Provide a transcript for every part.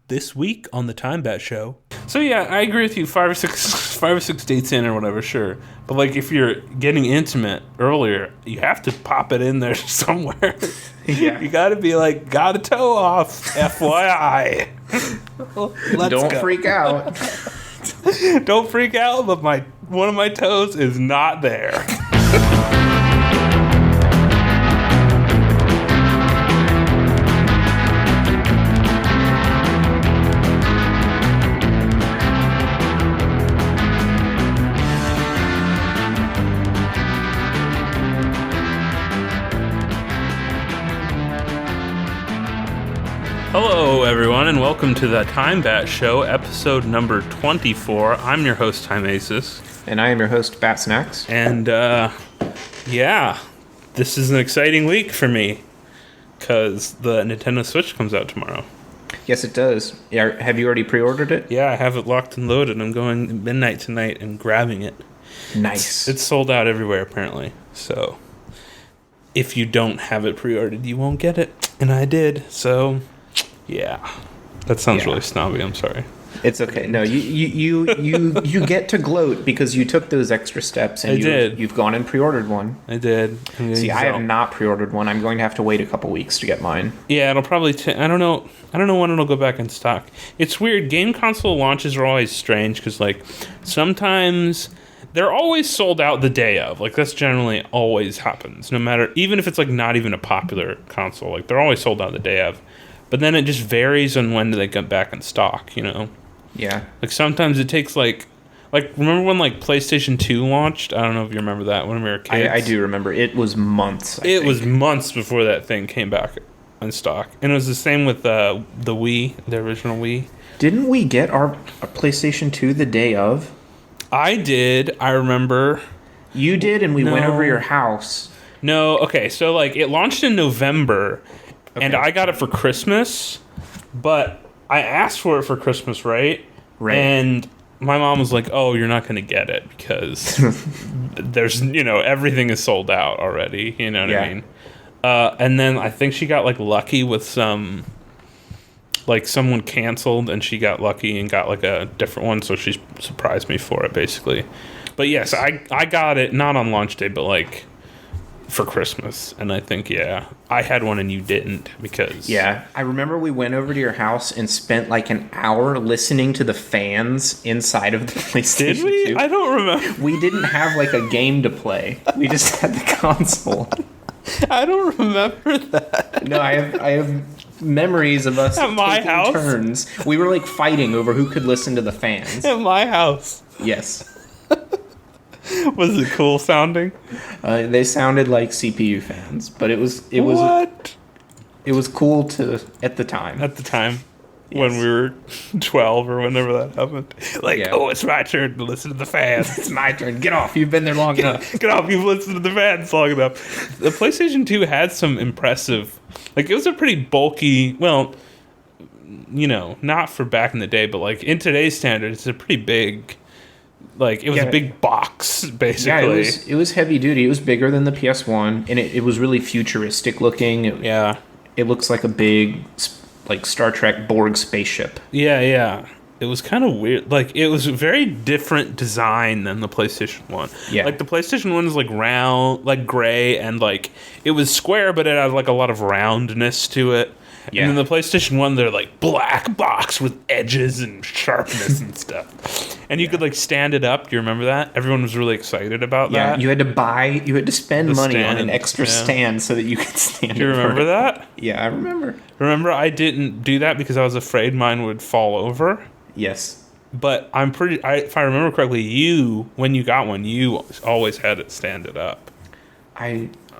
this week on the TIMEBAT show. So yeah, I agree with you. Five or six dates in or whatever, sure. But like, if you're getting intimate earlier, you have to pop it in there somewhere. Yeah. You got to be like, got a toe off, FYI. Don't freak out. Don't freak out, but one of my toes is not there. Hello, everyone, and welcome to the TIMEBAT show, episode number 24. I'm your host, Time Aces. And I am your host, Bat Snacks. And, yeah, this is an exciting week for me, because the Nintendo Switch comes out tomorrow. Yes, it does. Yeah, have you already pre-ordered it? Yeah, I have it locked and loaded. I'm going at midnight tonight and grabbing it. Nice. It's sold out everywhere, apparently, so if you don't have it pre-ordered, you won't get it. And I did, so... yeah, that sounds really snobby. I'm sorry. It's okay. No, you get to gloat because you took those extra steps and you've gone and pre-ordered one. I did. See, I have not pre-ordered one. I'm going to have to wait a couple weeks to get mine. Yeah, it'll probably. I don't know when it'll go back in stock. It's weird. Game console launches are always strange because like sometimes they're always sold out the day of. Like that's generally always happens. No matter, even if it's like not even a popular console, like they're always sold out the day of. But then it just varies on when do they get back in stock, you know? Yeah. Like, sometimes it takes, like remember when, like, PlayStation 2 launched? I don't know if you remember that when we were kids. I do remember. It was months, I think. Was months before that thing came back in stock. And it was the same with the Wii, the original Wii. Didn't we get our PlayStation 2 the day of? I did. I remember. You did, and we went over to your house. No, okay. So, like, it launched in November. Okay. And I got it for Christmas, but I asked for it for Christmas, right? Right. And my mom was like, "Oh, you're not going to get it because there's, everything is sold out already." You know what I mean? And then I think she got like lucky with someone canceled, and she got lucky and got like a different one, so she surprised me for it basically. But yes, I got it not on launch day, but like for Christmas, and I think I had one and you didn't because I remember we went over to your house and spent like an hour listening to the fans inside of the PlayStation. Did we? 2. I don't remember. We didn't have like a game to play. We just had the console. I don't remember that. No, I have memories of us at my taking house. Turns. We were like fighting over who could listen to the fans. At my house. Yes. Was it cool sounding? They sounded like CPU fans, but it was cool at the time. At the time, when we were 12 or whenever that happened, oh, it's my turn to listen to the fans. It's my turn. Get off! You've been there long enough. Get off! You've listened to the fans long enough. The PlayStation 2 had some impressive, like it was a pretty bulky. Well, not for back in the day, but like in today's standards, it's a pretty big. Like, it was a big box, basically. Yeah, it was heavy duty. It was bigger than the PS1, and it was really futuristic looking. It looks like a big, like, Star Trek Borg spaceship. Yeah. It was kind of weird. Like, it was a very different design than the PlayStation 1. Yeah. Like, the PlayStation 1 is, like, round, like, gray, and, like, it was square, but it had, like, a lot of roundness to it. Yeah. And then the PlayStation 1, they're like black box with edges and sharpness and stuff. And you could like stand it up. Do you remember that? Everyone was really excited about that. Yeah, you had to spend money on an extra stand so that you could stand it. Do you remember that? Yeah, I remember. Remember, I didn't do that because I was afraid mine would fall over. Yes. But if I remember correctly, when you got one, you always had it stand it up.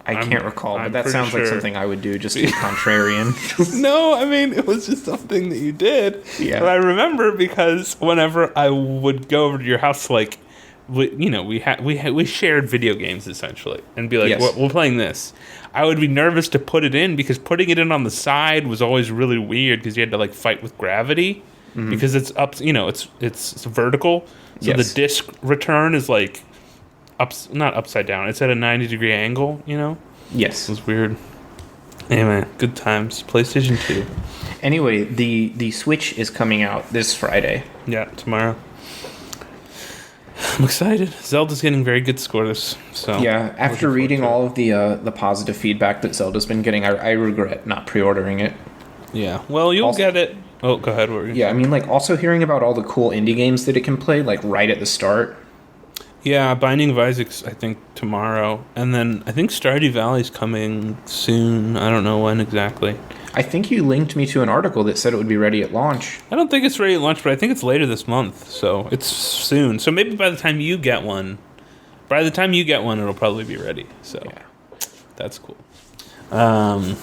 I can't recall, but that sounds like something I would do just to be contrarian. No, I mean, it was just something that you did. Yeah. But I remember because whenever I would go over to your house, like, we shared video games, essentially, and be like, we're playing this. I would be nervous to put it in because putting it in on the side was always really weird because you had to, like, fight with gravity because it's up, it's vertical. So the disc return is, like, not upside down. It's at a 90-degree angle, Yes. It was weird. Hey man, good times. PlayStation 2. Anyway, the Switch is coming out this Friday. Yeah, tomorrow. I'm excited. Zelda's getting very good scores. So yeah, after reading all of the positive feedback that Zelda's been getting, I regret not pre-ordering it. Yeah, well, you'll get it. Oh, go ahead. Yeah, I mean, like, also hearing about all the cool indie games that it can play, like, right at the start. Yeah, Binding of Isaac's, I think, tomorrow. And then I think Stardew Valley's coming soon. I don't know when exactly. I think you linked me to an article that said it would be ready at launch. I don't think it's ready at launch, but I think it's later this month. So it's soon. So maybe by the time you get one, it'll probably be ready. So yeah. That's cool. Yeah,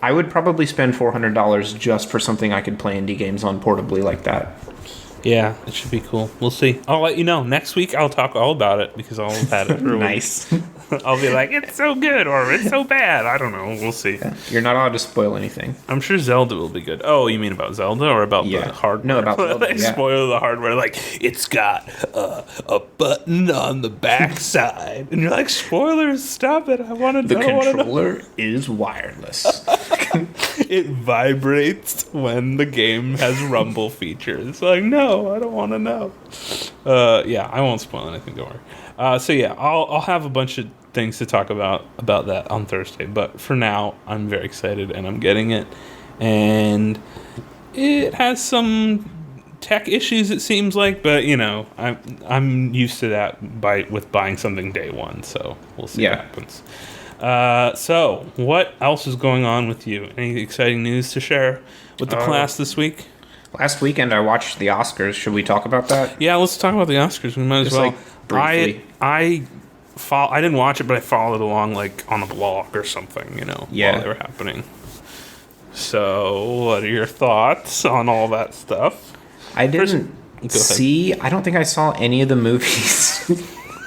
I would probably spend $400 just for something I could play indie games on portably like that. Yeah, it should be cool. We'll see. I'll let you know. Next week, I'll talk all about it because I'll have had it for a nice. week. I'll be like, it's so good or it's so bad. I don't know. We'll see. Yeah. You're not allowed to spoil anything. I'm sure Zelda will be good. Oh, you mean about Zelda or about the hardware? No, about Zelda. They spoil the hardware. Like, it's got a button on the backside. And you're like, spoilers, stop it. I want to know. The controller is wireless. It vibrates when the game has rumble features. Like, no, I don't want to know. Yeah, I won't spoil anything, don't worry. So yeah, I'll have a bunch of things to talk about that on Thursday. But for now, I'm very excited and I'm getting it. And it has some tech issues, it seems like, but you know, I'm used to that with buying something day one. So we'll see what happens. So what else is going on with you? Any exciting news to share with the class this week? Last weekend I watched the Oscars. Should we talk about that? Yeah, let's talk about the Oscars. We might as well. Like, briefly. I didn't watch it, but I followed along like on a blog or something, you know, while they were happening. So, what are your thoughts on all that stuff? I didn't see. I don't think I saw any of the movies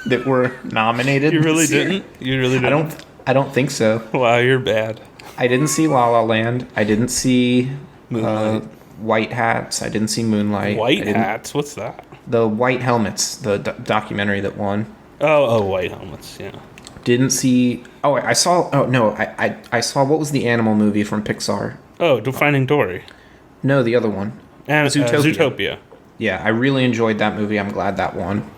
that were nominated. You really didn't? You really didn't? I don't think so. Wow, you're bad. I didn't see La La Land. I didn't see Moonlight. White Hats. I didn't see Moonlight. White Hats? What's that? The White Helmets, the documentary that won. Oh, White Helmets, yeah. Didn't see... Oh, I saw... Oh, no, I saw... What was the animal movie from Pixar? Oh, Finding Dory. No, the other one. And Zootopia. Yeah, I really enjoyed that movie. I'm glad that won.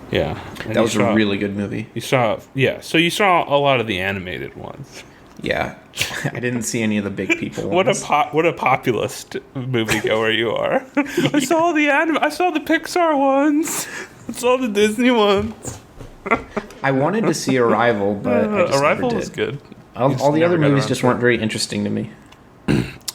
Yeah. That was a really good movie. So you saw a lot of the animated ones. Yeah. I didn't see any of the big people ones. What a populist moviegoer you are. I saw the Pixar ones. I saw the Disney ones. I wanted to see Arrival, but I just Arrival never did. was good. All the other movies just weren't very interesting to me.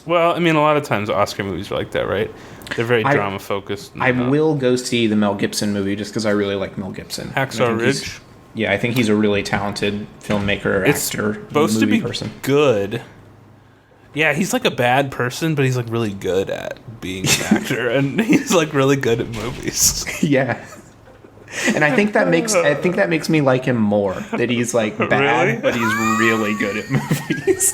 Well, I mean, a lot of times Oscar movies are like that, right? They're very drama focused. I will go see the Mel Gibson movie just because I really like Mel Gibson. Hacksaw Ridge. Yeah, I think he's a really talented filmmaker, actor, supposed to be good. Yeah, he's like a bad person, but he's like really good at being an actor, and he's like really good at movies. Yeah, and I think that makes me like him more. That he's like bad, but he's really good at movies.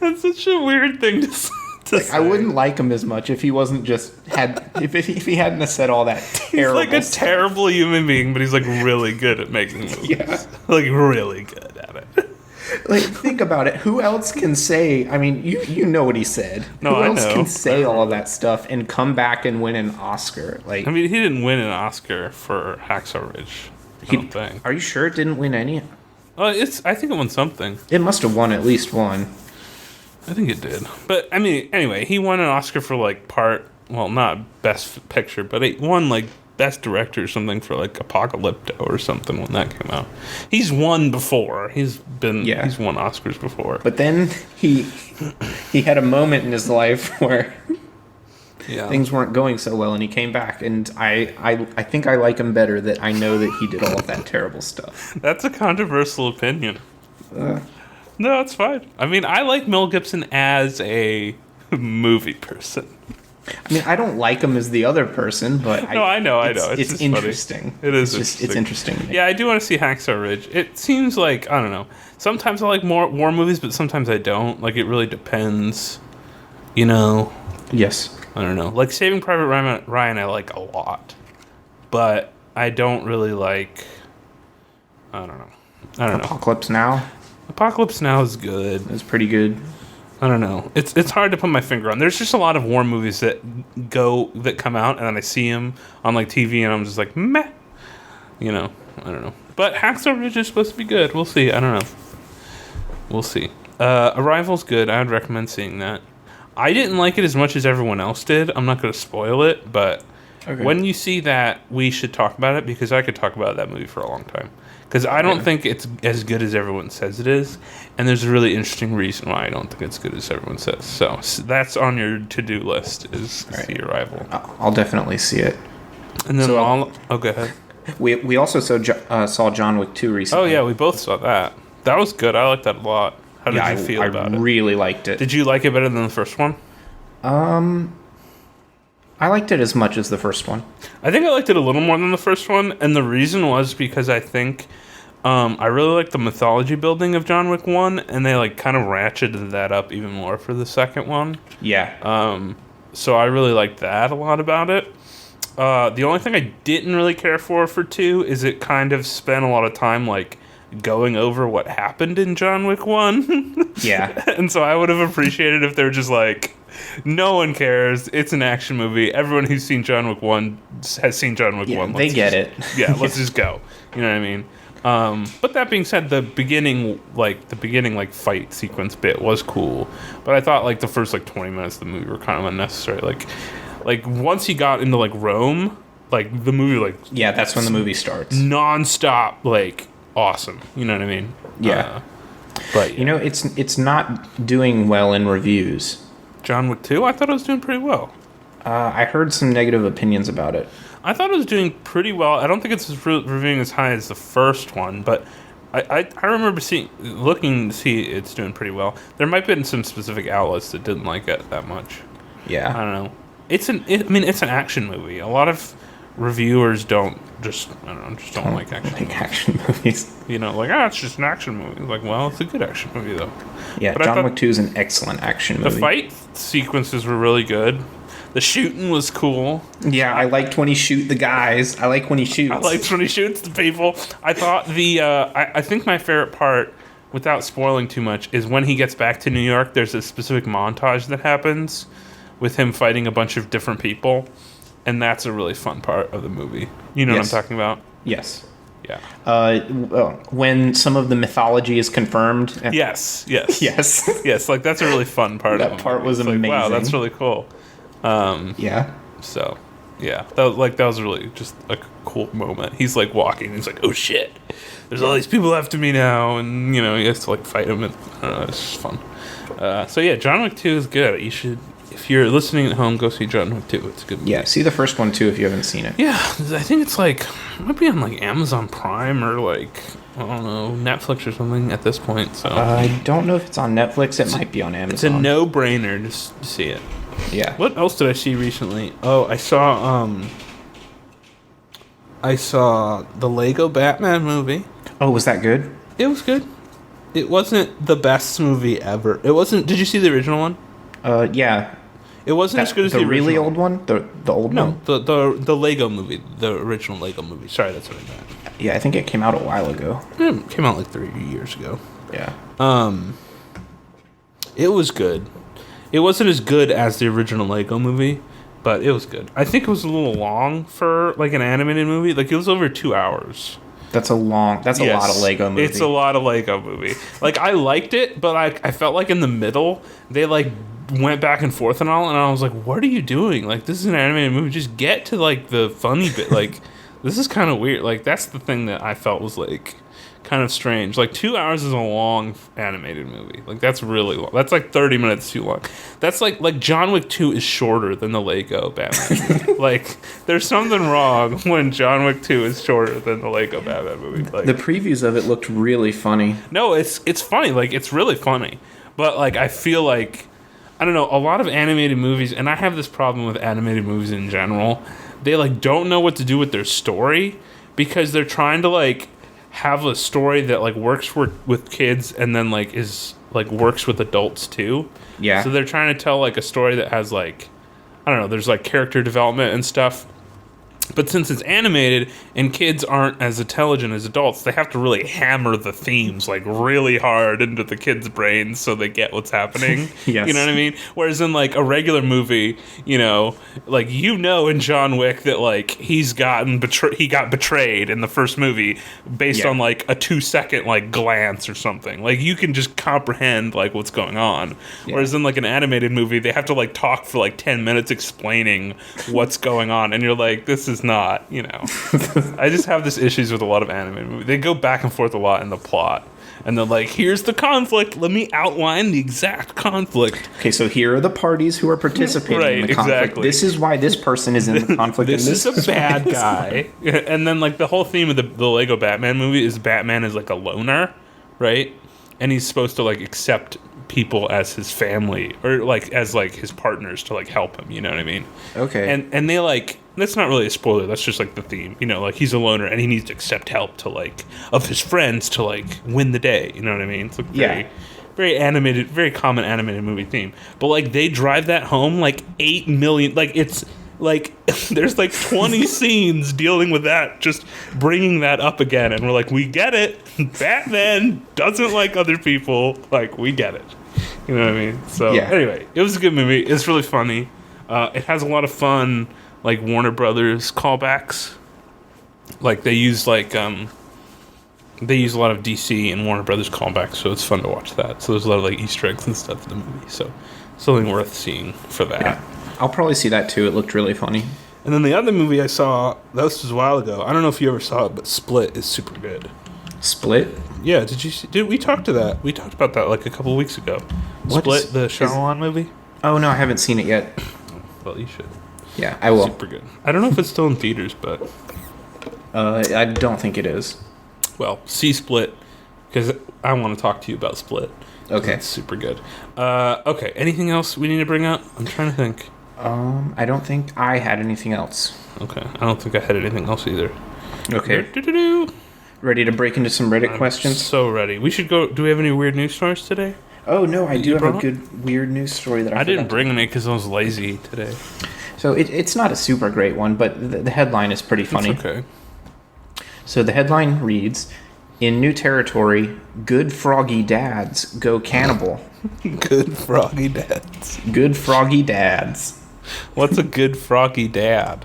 That's such a weird thing to say. I wouldn't like him as much if he wasn't just if he hadn't have said all that terrible. He's like a terrible human being, but he's like really good at making movies. Yeah, like really good at it. Like, think about it. Who else can say? I mean, you know what he said. No, Who else I know. can say all of that stuff and come back and win an Oscar? Like, I mean, he didn't win an Oscar for Hacksaw Ridge. I don't think. Are you sure it didn't win any? I think it won something. It must have won at least one. I think it did. But, I mean, anyway, he won an Oscar for, like, not Best Picture, but he won, like, Best Director or something for, like, Apocalypto or something when that came out. He's won before. He's won Oscars before. But then he had a moment in his life where things weren't going so well, and he came back, and I think I like him better that I know that he did all of that terrible stuff. That's a controversial opinion. No, it's fine. I mean, I like Mel Gibson as a movie person. I mean, I don't like him as the other person, but I know. It's interesting. Funny. It is. It's interesting. To me. Yeah, I do want to see Hacksaw Ridge. It seems like, I don't know. Sometimes I like more war movies, but sometimes I don't. Like, it really depends. You know. Yes. I don't know. Like Saving Private Ryan, I like a lot, but I don't really like. I don't know. I don't know. Apocalypse Now? Apocalypse Now is good. It's pretty good. I don't know. It's hard to put my finger on. There's just a lot of war movies that come out, and then I see them on like TV, and I'm just like, meh. You know, I don't know. But Hacksaw Ridge is supposed to be good. We'll see. I don't know. We'll see. Arrival's good. I would recommend seeing that. I didn't like it as much as everyone else did. I'm not going to spoil it, but when you see that, we should talk about it, because I could talk about that movie for a long time. Because I don't think it's as good as everyone says it is, and there's a really interesting reason why I don't think it's good as everyone says. So that's on your to-do list, is see Arrival. I'll definitely see it. And then go ahead. We also saw John Wick 2 recently. Oh, yeah, we both saw that. That was good. I liked that a lot. How did you feel about it? I really liked it. Did you like it better than the first one? I liked it as much as the first one. I think I liked it a little more than the first one, and the reason was because I think I really liked the mythology building of John Wick 1, and they like kind of ratcheted that up even more for the second one. Yeah. So I really liked that a lot about it. The only thing I didn't really care for 2 is it kind of spent a lot of time like going over what happened in John Wick 1. Yeah. And so I would have appreciated if they were just like, no one cares. It's an action movie. Everyone who's seen John Wick 1 has seen John Wick 1. They get it. Yeah, let's just go. You know what I mean? But that being said, the beginning fight sequence bit was cool. But I thought like the first like 20 minutes of the movie were kind of unnecessary. Like once he got into like Rome, like the movie like that's when the movie starts. Non-stop, like awesome. You know what I mean? Yeah. But you know, it's not doing well in reviews. John Wick 2? I thought it was doing pretty well. I heard some negative opinions about it. I thought it was doing pretty well. I don't think it's reviewing as high as the first one, but I remember looking to see it's doing pretty well. There might have been some specific outlets that didn't like it that much. Yeah. I don't know. It's an action movie. A lot of reviewers don't like action movies. You know, like, it's just an action movie. Like, well, it's a good action movie, though. Yeah, but John Wick 2 is an excellent action movie. The fight sequences were really good. The shooting was cool. Yeah, I liked when he shoot the guys. I like when he shoots. I liked when he shoots the people. I thought I think my favorite part, without spoiling too much, is when he gets back to New York, there's a specific montage that happens with him fighting a bunch of different people. And that's a really fun part of the movie. You know what I'm talking about? Yes. Yeah. When some of the mythology is confirmed. Yes. Yes. Like that's a really fun part. That part was amazing. Like, wow, that's really cool. Yeah. So, yeah, that was really just a cool moment. He's like walking. And he's like, oh shit, there's all these people after me now, and you know he has to like fight them. And I don't know, it's just fun. So yeah, John Wick 2 is good. You should. If you're listening at home, go see John Wick 2. It's a good movie. Yeah, see the first one, too, if you haven't seen it. Yeah, I think it's like, it might be on like Amazon Prime or like, I don't know, Netflix or something at this point. So I don't know if it's on Netflix. It might be on Amazon. It's a no-brainer to see it. Yeah. What else did I see recently? Oh, I saw the Lego Batman movie. Oh, was that good? It was good. It wasn't the best movie ever. It wasn't. Did you see the original one? Yeah. It wasn't as good as the original. really old one? The old one? No, the Lego movie. The original Lego movie. Sorry, that's what I meant. Yeah, I think it came out a while ago. It came out like 3 years ago. Yeah. It was good. It wasn't as good as the original Lego movie, but it was good. I think it was a little long for like an animated movie. Like it was over 2 hours. That's a lot of Lego movie. It's a lot of Lego movie. Like I liked it, but I felt like in the middle they like went back and forth and all, and I was like, what are you doing? Like this is an animated movie. Just get to like the funny bit. Like this is kind of weird. Like that's the thing that I felt was like kind of strange. Like 2 hours is a long animated movie. Like that's really long. That's like 30 minutes too long. That's like John Wick 2 is shorter than the Lego Batman movie. Like there's something wrong when John Wick 2 is shorter than the Lego Batman movie. Like, the previews of it looked really funny. No, it's funny. Like it's really funny. But like I feel like I don't know, a lot of animated movies, and I have this problem with animated movies in general, they like don't know what to do with their story because they're trying to like have a story that like works with kids and then like is like works with adults too. Yeah. So they're trying to tell like a story that has like I don't know, there's like character development and stuff. But since it's animated and kids aren't as intelligent as adults, they have to really hammer the themes like really hard into the kids' brains so they get what's happening. Yes. You know what I mean? Whereas in like a regular movie, like in John Wick that like he got betrayed in the first movie based on like a 2-second like glance or something. Like you can just comprehend like what's going on. Yeah. Whereas in like an animated movie, they have to like talk for like 10 minutes explaining what's going on, and you're like, this is not, I just have this issues with a lot of animated movies. They go back and forth a lot in the plot, and they're like, here's the conflict, let me outline the exact conflict. Okay, so here are the parties who are participating in the conflict. Exactly. This is why this person is in the conflict. This is a bad guy. And then like the whole theme of the Lego Batman movie is Batman is like a loner, right? And he's supposed to like accept people as his family or like as like his partners to like help him, you know what I mean? Okay. And they like, that's not really a spoiler, that's just like the theme, like he's a loner and he needs to accept help to like of his friends to like win the day, you know what I mean? It's like very animated, very common animated movie theme. But like they drive that home like 8 million, like it's like there's like 20 scenes dealing with that, just bringing that up again, and we're like, we get it. Batman doesn't like other people, like we get it, you know what I mean? So anyway, it was a good movie. It's really funny. It has a lot of fun like Warner Brothers callbacks. Like they use a lot of DC and Warner Brothers callbacks, so it's fun to watch that. So there's a lot of like Easter eggs and stuff in the movie, so something worth seeing for that. Yeah. I'll probably see that too. It looked really funny. And then the other movie I saw, that was a while ago. I don't know if you ever saw it, but Split is super good. Split? Yeah. Did we talk to that? We talked about that like a couple of weeks ago. Split, the Shyamalan movie. Oh no, I haven't seen it yet. Well, you should. Yeah, I will. Super good. I don't know if it's still in theaters, but I don't think it is. Well, see Split because I want to talk to you about Split. Okay. It's super good. Okay. Anything else we need to bring up? I'm trying to think. I don't think I had anything else. Okay. I don't think I had anything else either. Okay. Ready to break into some Reddit questions? So ready. We should go. Do we have any weird news stories today? Oh, no. I do have a good weird news story that I didn't bring any because I was lazy today. So it's not a super great one, but the headline is pretty funny. It's okay. So the headline reads, in new territory, good froggy dads go cannibal. Good froggy dads. Good froggy dads. What's a good froggy dad?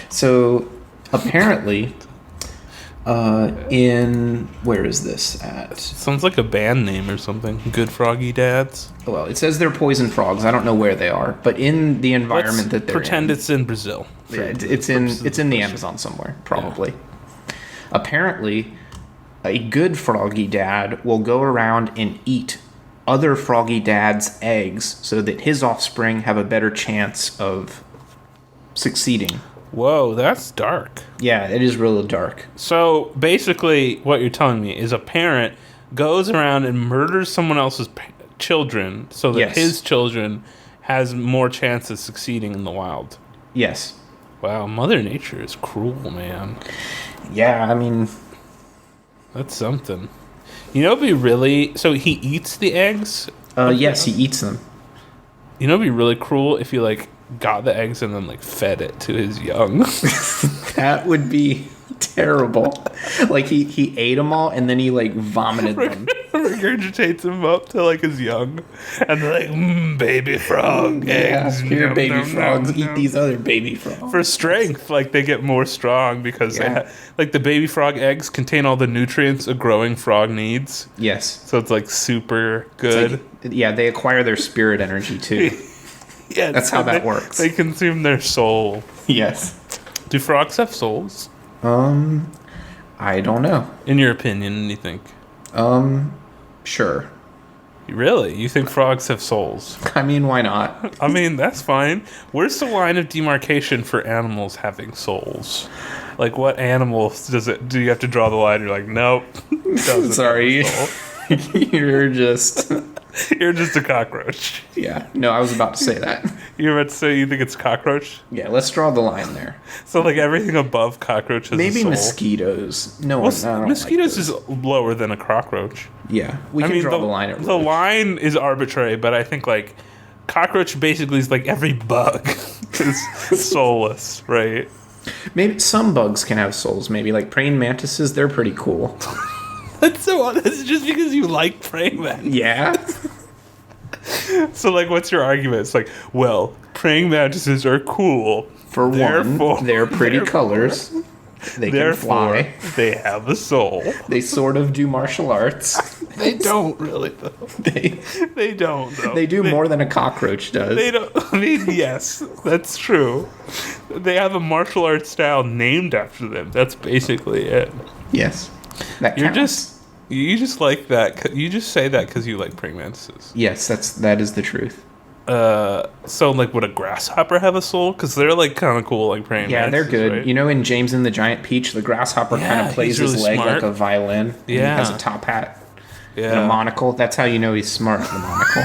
So apparently, where is this at? Sounds like a band name or something. Good froggy dads. Well, it says they're poison frogs. I don't know where they are, but in the environment that they're pretend it's in Brazil. Yeah, it's in the Amazon somewhere, probably. Yeah. Apparently, a good froggy dad will go around and eat other froggy dads' eggs so that his offspring have a better chance of succeeding. Whoa, that's dark. Yeah, it is really dark. So basically, what you're telling me is a parent goes around and murders someone else's children so that his children has more chance of succeeding in the wild. Yes. Wow, Mother Nature is cruel, man. Yeah, I mean, that's something. It'd be really... So he eats the eggs? Yes, he eats them. It'd be really cruel if you, got the eggs and then, fed it to his young. That would be terrible. He ate them all and then he, vomited them. Regurgitates them up to, his young. And they're like, baby frog eggs. Here, baby frogs. Eat these other baby frogs. For strength, they get more strong because the baby frog eggs contain all the nutrients a growing frog needs. Yes. So it's, super good. They acquire their spirit energy, too. Yeah, that's how that works. They consume their soul. Yes. Do frogs have souls? I don't know. In your opinion, you think? Sure. Really? You think frogs have souls? I mean, why not? I mean, that's fine. Where's the line of demarcation for animals having souls? What animals do you have to draw the line? You're like, nope. Sorry. You're just a cockroach. Yeah. No, I was about to say that. You were about to say you think it's a cockroach? Yeah, let's draw the line there. So, everything above cockroach has maybe a soul. Mosquitoes. Mosquitoes is lower than a cockroach. Yeah. We can draw the line at the line is arbitrary, but I think, cockroach basically is like every bug is soulless, right? Maybe some bugs can have souls. Maybe like praying mantises, they're pretty cool. That's just because you like praying mantises. Yeah. So, like, what's your argument? It's like, well, praying mantises are cool. For one, they're pretty colors. They can fly. They have a soul. They sort of do martial arts. They don't really, though. They don't, though. They do more than a cockroach does. They don't. I mean, yes, that's true. They have a martial arts style named after them. That's basically it. Yes. You just like that. You just say that because you like praying mantises. Yes, that is the truth. So like, would a grasshopper have a soul? Because they're like kind of cool, like praying mantises. Yeah, they're good. Right? You know, in James and the Giant Peach, the grasshopper kind of plays his leg like a violin. And he has a top hat and a monocle. That's how you know he's smart. The monocle.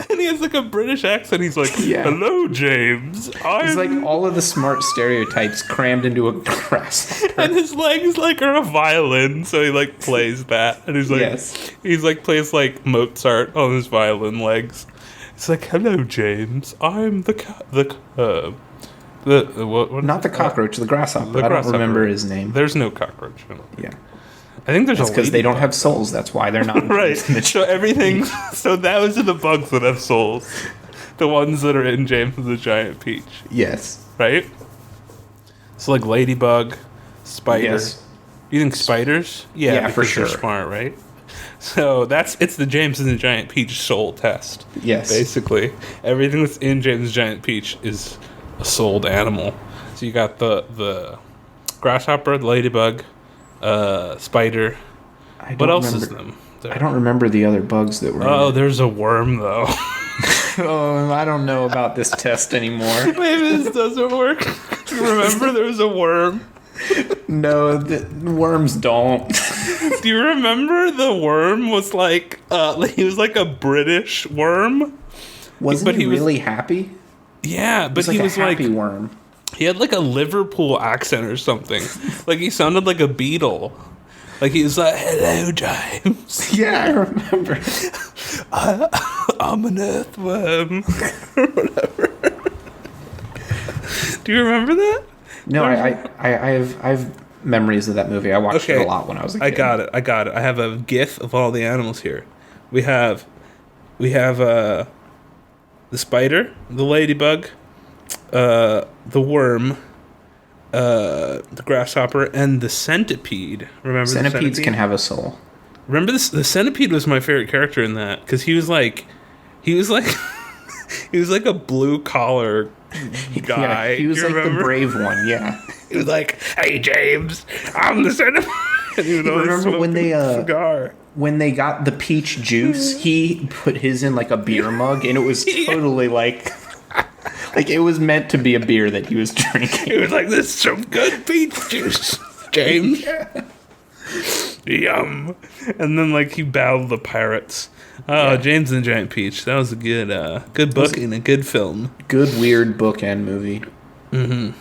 And he has like a British accent. He's like, "Hello, James." He's like all of the smart stereotypes crammed into a grasshopper. And his legs like are a violin, so he like plays that. And he's like, he's like plays like Mozart on his violin legs. It's like, "Hello, James. I'm what? Not the cockroach, the grasshopper. I don't remember his name. There's no cockroach. Yeah. I think there's because they don't have souls. That's why they're not. Right. So everything. So those are the bugs that have souls. The ones that are in James and the Giant Peach. Yes. Right. So like ladybug, spider. Yes. You think spiders? Yeah, for sure. They're smart, right? So it's the James and the Giant Peach soul test. Yes. Basically, everything that's in James and the Giant Peach is a souled animal. So you got the grasshopper, the ladybug. Spider. What else is them? I don't remember the other bugs that were. Oh, there's a worm though. Oh, I don't know about this test anymore. Maybe this doesn't work. Remember, there was a worm. No, the worms don't. Do you remember the worm was like? He was like a British worm. Wasn't he really happy? Yeah, but he was like a happy worm. He had like a Liverpool accent or something. Like he sounded like a Beatle. Like he was like, "Hello, James." Yeah, I remember. I'm an earthworm. Or whatever. Do you remember that? No, I have memories of that movie. I watched it a lot when I was a kid. I got it. I have a GIF of all the animals here. We have the spider, the ladybug, the worm, the grasshopper, and the centipede. Remember, centipedes can have a soul. Remember this? The centipede was my favorite character in that because he was like he was like a blue collar guy. Yeah, he was like the brave one. Yeah, he was like, "Hey, James, I'm the centipede." And he would remember when they got the peach juice? He put his in like a beer mug, and it was totally like it was meant to be a beer that he was drinking. He was like, "This is some good peach juice, James." Yum. And then like he battled the pirates. James and the Giant Peach. That was a good book and a good film. Good weird book and movie. Mm-hmm.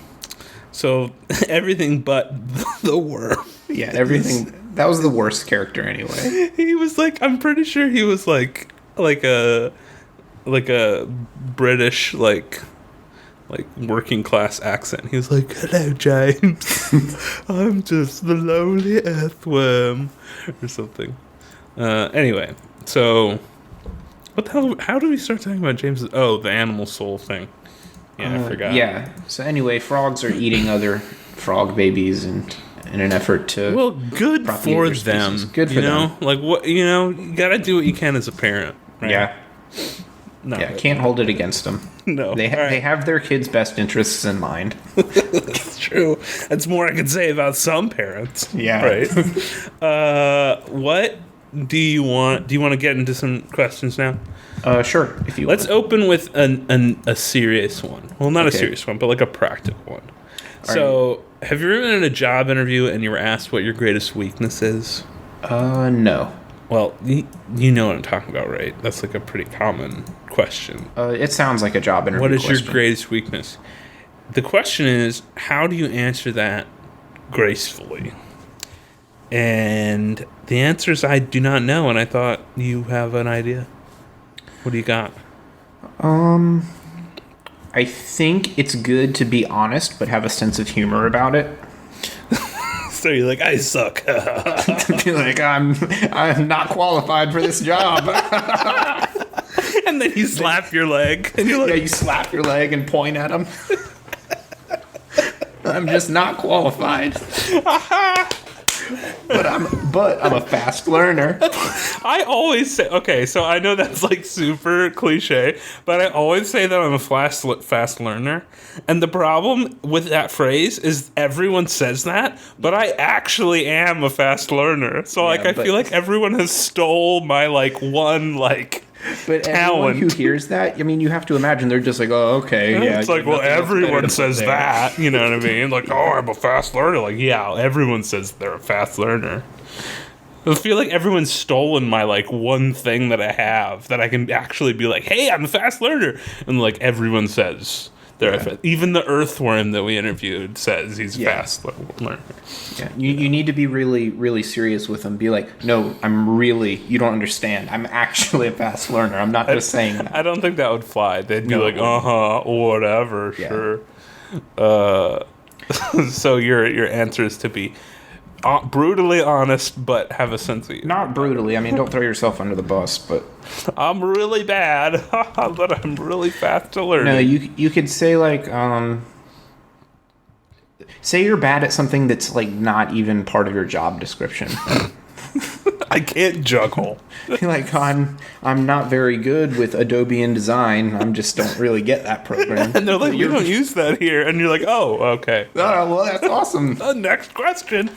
So everything but the worm. Yeah, everything. That was the worst character anyway. He was like, I'm pretty sure he was like a British like working class accent. He was like, "Hello, James. I'm just the lowly earthworm," or something. Anyway, so what the hell? How did we start talking about James? Oh, the animal soul thing. Yeah, I forgot. Yeah. So anyway, frogs are eating other frog babies in an effort to good for them. Good for them. Like what you gotta do what you can as a parent. Right? Yeah. No, can't hold it against them. No, they have their kids' best interests in mind. That's true. That's more I can say about some parents. Yeah. Right. What do you want? Do you want to get into some questions now? Sure. If you Let's open with a serious one. Well, not a serious one, but like a practical one. So, have you ever been in a job interview and you were asked what your greatest weakness is? No. Well, you know what I'm talking about, right? That's like a pretty common question. It sounds like a job interview question. What is your greatest weakness? The question is, how do you answer that gracefully? And the answers I do not know, and I thought you have an idea. What do you got? I think it's good to be honest, but have a sense of humor about it. So you're like, I suck. Be like, I'm not qualified for this job. And then you slap your leg. And you're like, yeah, you slap your leg and point at him. I'm just not qualified. But I'm a fast learner. I always say, okay, so I know that's like super cliche, but I always say that I'm a fast learner. And the problem with that phrase is everyone says that, but I actually am a fast learner. So I feel like everyone has stole my one but talent. Everyone who hears that, I mean, you have to imagine they're just like, oh, okay, yeah. It's like, well, everyone says that, you know what I mean? Like, oh, I'm a fast learner. Like, yeah, everyone says they're a fast learner. I feel like everyone's stolen my one thing that I have that I can actually be like, hey, I'm a fast learner, and everyone says they're even the earthworm that we interviewed says he's a fast learner. Yeah, you need to be really, really serious with them. Be like, no, you don't understand. I'm actually a fast learner. I'm not just saying that. I don't think that would fly. They'd be like, whatever, sure. So your answer is to be brutally honest, but have a sense of humor. Not brutally. I mean, don't throw yourself under the bus, but I'm really bad, but I'm really fast to learn. No, you could say say you're bad at something that's not even part of your job description. I can't juggle. You're like, I'm not very good with Adobe InDesign. I just don't really get that program. And they're like, we don't use that here. And you're like, oh, okay. Oh, well, that's awesome. Next question.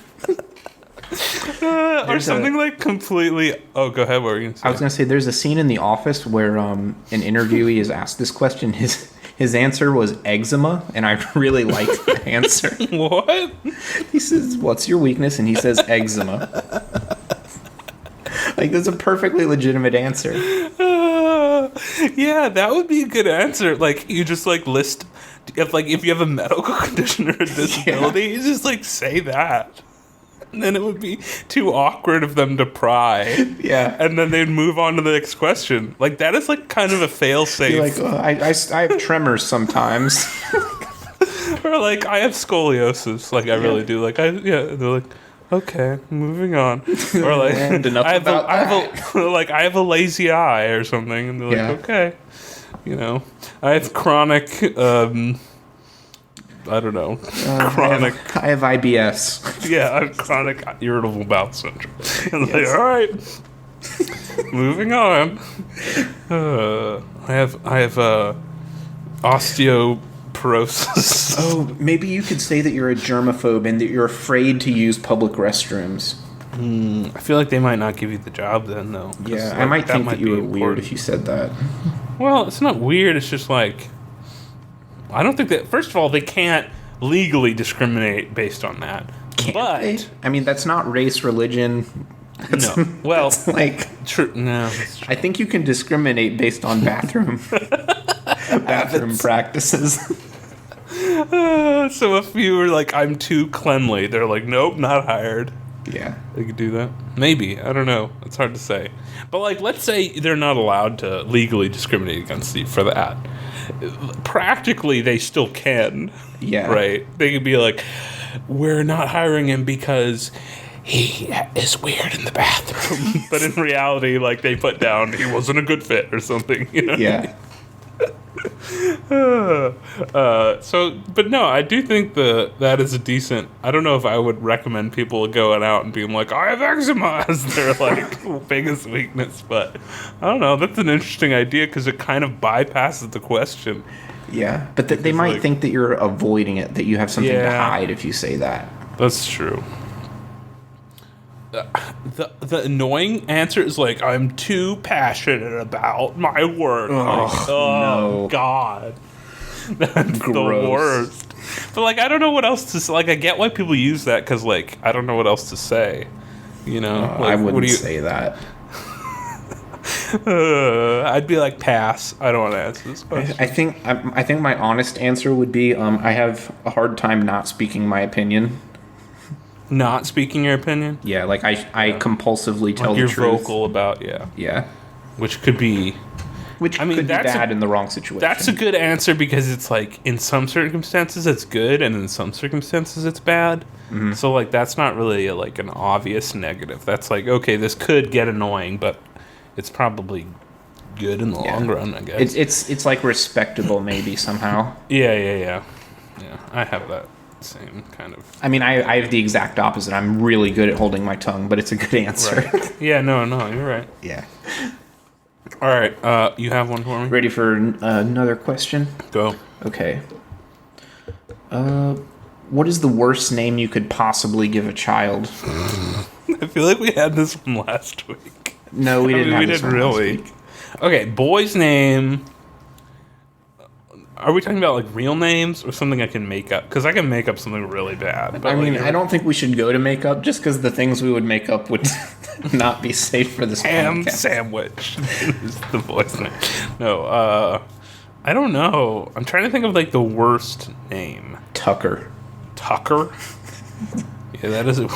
Or something completely... Oh, go ahead. What were you going to say? I was going to say, there's a scene in The Office where an interviewee is asked this question. His answer was eczema, and I really liked the answer. What? He says, what's your weakness? And he says, eczema. That's a perfectly legitimate answer. Yeah, that would be a good answer. You just list... If you have a medical condition or a disability, you just say that. And then it would be too awkward of them to pry. Yeah. And then they'd move on to the next question. That is kind of a fail-safe. I have tremors sometimes. Or I have scoliosis. I really do. They're like, okay, moving on. Or and enough I have a lazy eye or something. And they're like, okay. I have chronic... I don't know. Chronic. I have IBS. Yeah, I have chronic irritable bowel syndrome. And all right, moving on. I have osteoporosis. Oh, maybe you could say that you're a germaphobe and that you're afraid to use public restrooms. I feel like they might not give you the job then, though. Yeah, I might think that you were weird if you said that. Well, it's not weird. It's just I don't think that... First of all, they can't legally discriminate based on that. Can't they? I mean, that's not race, religion. No. Well, true. No. I think you can discriminate based on bathroom practices. So if you were I'm too cleanly, they're like, nope, not hired. Yeah. They could do that. Maybe. I don't know. It's hard to say. But let's say they're not allowed to legally discriminate against you for that. Practically, they still can. Yeah. Right? They could be like, we're not hiring him because he is weird in the bathroom. But in reality, they put down he wasn't a good fit or something. Yeah. But no, I do think that is a decent... I don't know if I would recommend people going out and being like, I have eczema as their biggest weakness, but I don't know. That's an interesting idea because it kind of bypasses the question. Yeah, but they might think that you're avoiding it, that you have something to hide if you say that. That's true. The annoying answer is I'm too passionate about my work. No. God. That's the worst. But I don't know what else to say. I get why people use that because I don't know what else to say. I wouldn't say that. I'd be pass. I don't want to answer this question. I think my honest answer would be I have a hard time not speaking my opinion. not speaking your opinion. Yeah, like I compulsively tell the you're truth. vocal about which could be. Which could be bad in the wrong situation. That's a good answer because it's like in some circumstances it's good and in some circumstances it's bad. Mm-hmm. So like that's not really like an obvious negative. That's like, okay, this could get annoying, but it's probably good in the long run, I guess. It's like respectable maybe somehow. Yeah. I have that same kind of. I mean, I have the exact opposite. I'm really good at holding my tongue, but it's a good answer. Right. Yeah, no, you're right. Yeah. All right, you have one for me? Ready for another question? Go. Okay. What is the worst name you could possibly give a child? I feel like we had this one last week. No, we didn't have this one last week. Okay, boy's name. Are we talking about like real names or something I can make up? Because I can make up something really bad. But I mean, I don't think we should go to make up just because the things we would make up would not be safe for this ham podcast. Sandwich is the boy's name. No, I don't know. I'm trying to think of like the worst name. Tucker. Yeah, that is a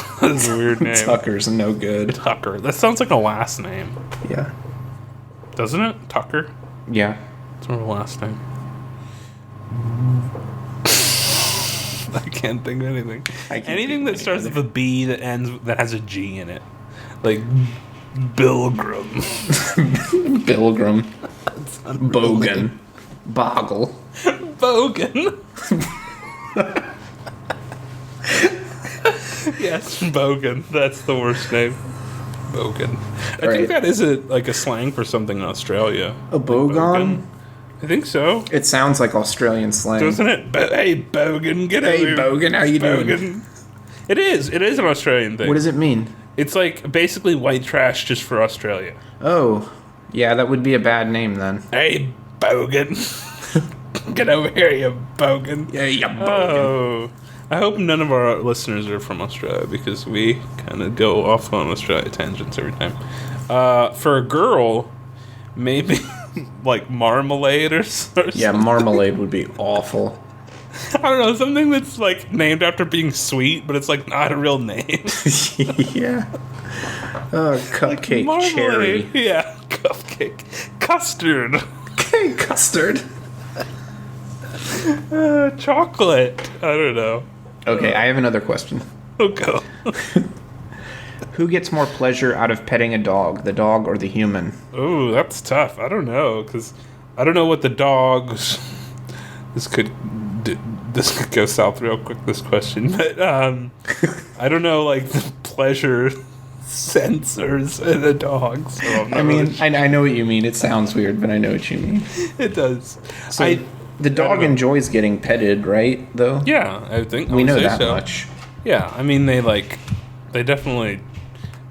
weird name. Tucker's no good. Tucker. That sounds like a last name. Yeah. Doesn't it? Tucker? Yeah. It's my last name. I can't think of anything. Anything that starts with a B that has a G in it. Like Bilgram. Bilgram. Bogan. Boggle. Bogan. Yes, Bogan. That's the worst name. Bogan. I think that is like a slang for something in Australia. A bogan? I think so. It sounds like Australian slang. Doesn't it? Hey, Bogan, get over here. Hey, Bogan, how you doing? It is an Australian thing. What does it mean? It's like basically white trash just for Australia. Oh. Yeah, that would be a bad name then. Hey, Bogan. Get over here, you Bogan. Yeah, you Bogan. Oh. I hope none of our listeners are from Australia because we kind of go off on Australia tangents every time. For a girl, maybe like Marmalade or something. Yeah, Marmalade would be awful. I don't know, something that's like named after being sweet, but it's like not a real name. Yeah. Cupcake like cherry. Yeah, cupcake. Custard. Okay, custard. Chocolate. I don't know. Okay, I have another question. Oh, go. Who gets more pleasure out of petting a dog, the dog or the human? Oh, that's tough. I don't know, because I don't know what the dogs... This could go south real quick, this question. But I don't know, like, the pleasure sensors in a dog. So I mean, I know what you mean. It sounds weird, but I know what you mean. It does. So the dog enjoys getting petted, right, though? Yeah, I think we know that much. Yeah, I mean, they definitely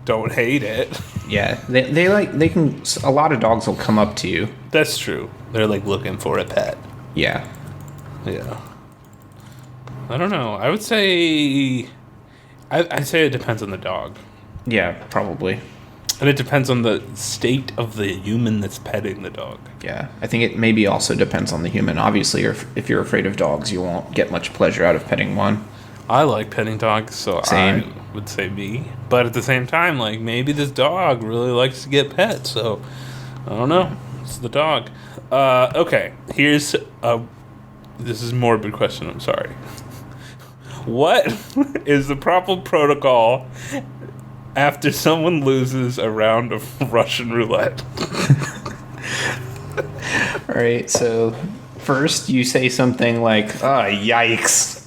don't hate it. Yeah, they can. A lot of dogs will come up to you. That's true. They're like looking for a pet. Yeah. I don't know. I would say, I'd say it depends on the dog. Yeah, probably. And it depends on the state of the human that's petting the dog. Yeah, I think it maybe also depends on the human. Obviously, if you're afraid of dogs, you won't get much pleasure out of petting one. I like petting dogs, so Same. I would say me. But at the same time, like, maybe this dog really likes to get pet, so I don't know. It's the dog. Okay, here's this is a morbid question, I'm sorry. What is the proper protocol after someone loses a round of Russian roulette? All right, so first you say something like, yikes.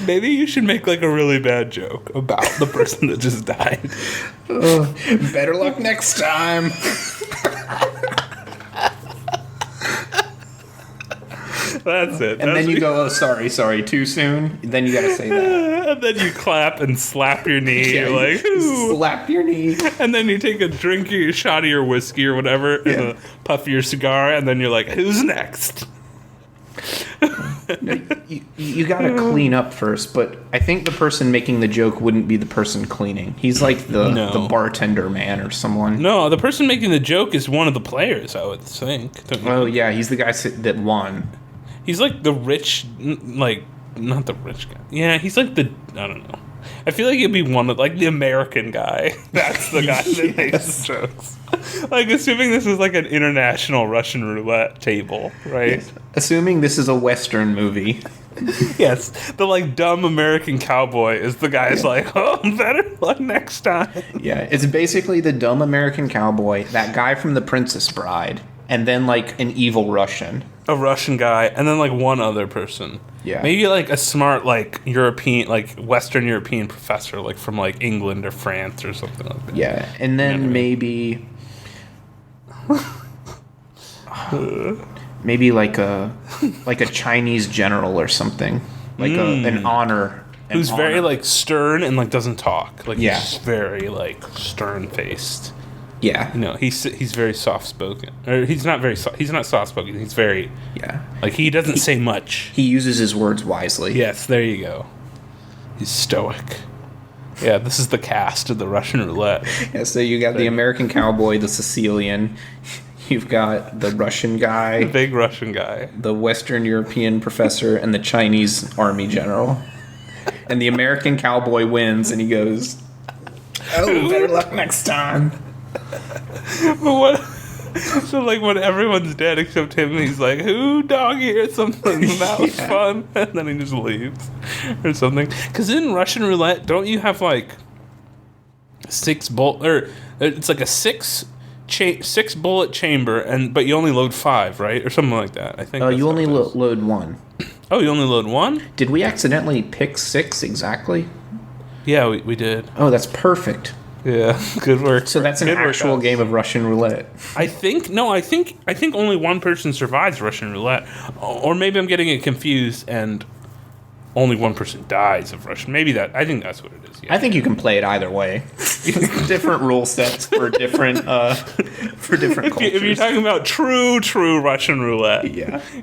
Maybe you should make like a really bad joke about the person that just died. Better luck next time. That's it. And then you go, sorry, too soon. Then you gotta say that. And then you clap and slap your knee. Yeah, you're like, ooh. Slap your knee. And then you take a drink, a shot of your whiskey or whatever, and a puff of your cigar, and then you're like, who's next? No, you gotta clean up first, but I think the person making the joke wouldn't be the person cleaning. He's like the bartender man or someone. No, the person making the joke is one of the players, I would think. Oh, yeah, he's the guy that won. He's like the rich, like, not the rich guy. Yeah, he's like I don't know. I feel like it'd be one of like the American guy. That's the guy that makes the jokes. Like, assuming this is like an international Russian roulette table, right? Yes. Assuming this is a Western movie. Yes, the like dumb American cowboy is the guy who's like, oh, better luck next time. Yeah, it's basically the dumb American cowboy, that guy from The Princess Bride, and then like an evil Russian. A Russian guy, and then like one other person. Yeah. Maybe like a smart like European, like Western European professor, like from like England or France or something like that. Yeah, and then maybe like a Chinese general or something, like an honor. Who's very like stern and like doesn't talk. Like he's just very like stern faced. Yeah. You know, he's very soft spoken. Or he's not soft spoken. He's very like he doesn't say much. He uses his words wisely. Yes, there you go. He's stoic. Yeah, this is the cast of the Russian roulette. Yeah, so you got the American cowboy, the Sicilian. You've got the Russian guy. The big Russian guy. The Western European professor and the Chinese army general. And the American cowboy wins and he goes, oh, better luck next time. But what? So like when everyone's dead except him, he's like, "Who doggy?" or something. That was fun, and then he just leaves or something. Because in Russian roulette, don't you have like 6 bullet or it's like a 6 bullet chamber, but you only load 5, right, or something like that. I think. You only load 1. Oh, you only load 1? Did we accidentally pick 6 exactly? Yeah, we did. Oh, that's perfect. Yeah, good work. So that's an actual game of Russian roulette. I think only one person survives Russian roulette, or maybe I'm getting it confused, and only one person dies of Russian. Maybe I think that's what it is. Yeah. I think you can play it either way. Different rule sets for different cultures. If you're talking about true Russian roulette,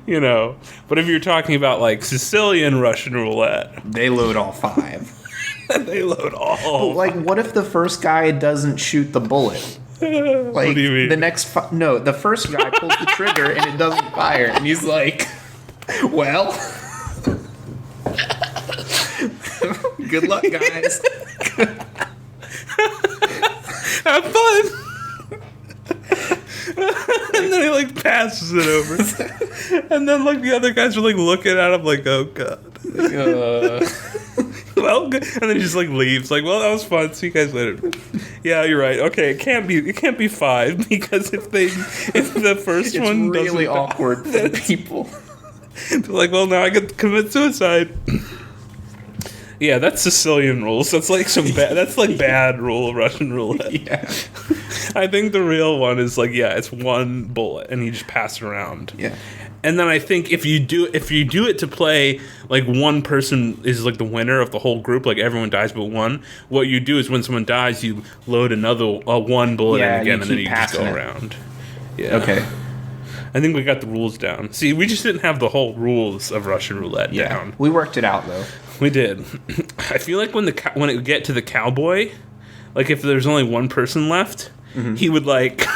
you know. But if you're talking about like Sicilian Russian roulette, they load all 5. They load all. But like, what if the first guy doesn't shoot the bullet? Like, what do you mean? The first guy pulls the trigger and it doesn't fire, and he's like, "Well, good luck, guys. Have fun." And then he like passes it over, and then like the other guys are like looking at him like, "Oh god." Well, and then he just like leaves. Like, well, that was fun. See you guys later. Yeah, you're right. Okay, it can't be 5 because if the first one doesn't, it's really awkward for the people. They're like, well, now I get to commit suicide. Yeah, that's Sicilian rules. That's like that's like bad rule of Russian roulette. Yeah. I think the real one is like, it's 1 bullet and you just pass it around. Yeah. And then I think if you do it to play like one person is like the winner of the whole group, like everyone dies but one, what you do is when someone dies, you load another 1 bullet in again, and then you just go around. Yeah. Okay. I think we got the rules down. See, we just didn't have the whole rules of Russian roulette down. We worked it out though. We did. I feel like when it get to the cowboy, like if there's only one person left, he would like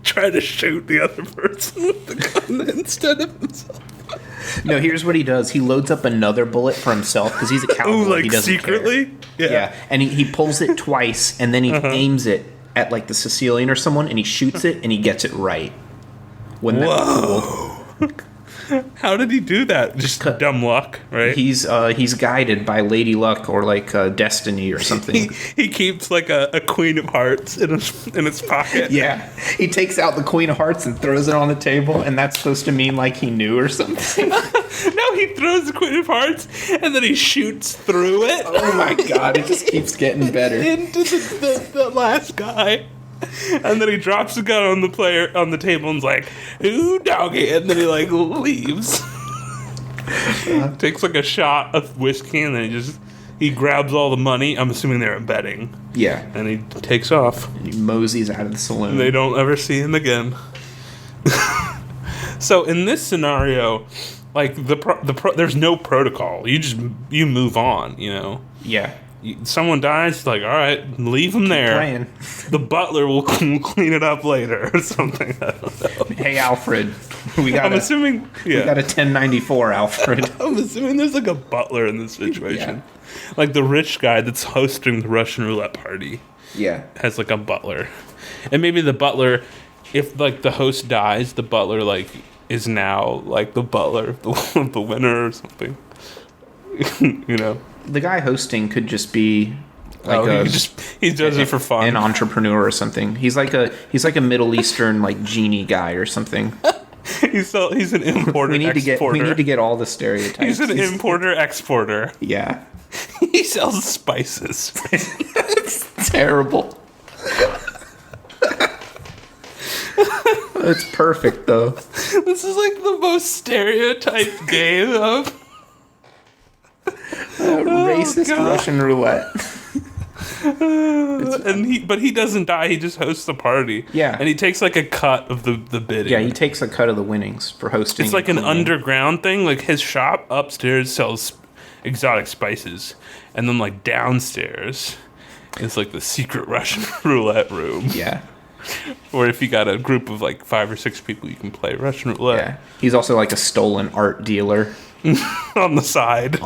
try to shoot the other person with the gun instead of himself. No, here's what he does. He loads up another bullet for himself because he's a cowboy. Ooh, like he doesn't secretly? Care. Yeah. And he pulls it twice, and then he aims it at like the Sicilian or someone, and he shoots it, and he gets it right. Wouldn't that be cool? How did he do that? Just dumb luck, right? He's guided by Lady Luck or like Destiny or something. He keeps like a Queen of Hearts in his pocket. Yeah, he takes out the Queen of Hearts and throws it on the table, and that's supposed to mean like he knew or something. No, he throws the Queen of Hearts and then he shoots through it. Oh my god! It just keeps getting better. Into the last guy. And then he drops the gun on the table and's like, "Ooh, doggy," and then he like leaves. Takes like a shot of whiskey and then he grabs all the money. I'm assuming they're betting. Yeah. And he takes off. And he moseys out of the saloon. And they don't ever see him again. So in this scenario, like there's no protocol. You move on, you know. Yeah. someone dies, like, all right, leave them there. Playing. The butler will clean it up later or something. I don't know. Hey, Alfred, we got. I'm assuming. Yeah. We got a 1094, Alfred. I'm assuming there's like a butler in this situation, like the rich guy that's hosting the Russian roulette party. Yeah, has like a butler, and maybe the butler, if like the host dies, the butler like is now like the butler of the winner or something. You know. The guy hosting could just be like he does it for fun. An entrepreneur or something. He's like a Middle Eastern like genie guy or something. He's an importer. We need to get all the stereotypes. He's an importer exporter. Yeah. He sells spices. It's terrible. It's perfect though. This is like the most stereotyped game of racist Russian roulette. But he doesn't die. He just hosts the party. Yeah, and he takes like a cut of the bidding. Yeah, he takes a cut of the winnings for hosting. It's like an underground thing. Like his shop upstairs sells exotic spices, and then like downstairs is like the secret Russian roulette room. Yeah. Or if you got a group of like 5 or 6 people, you can play Russian roulette. Yeah. He's also like a stolen art dealer. On the side.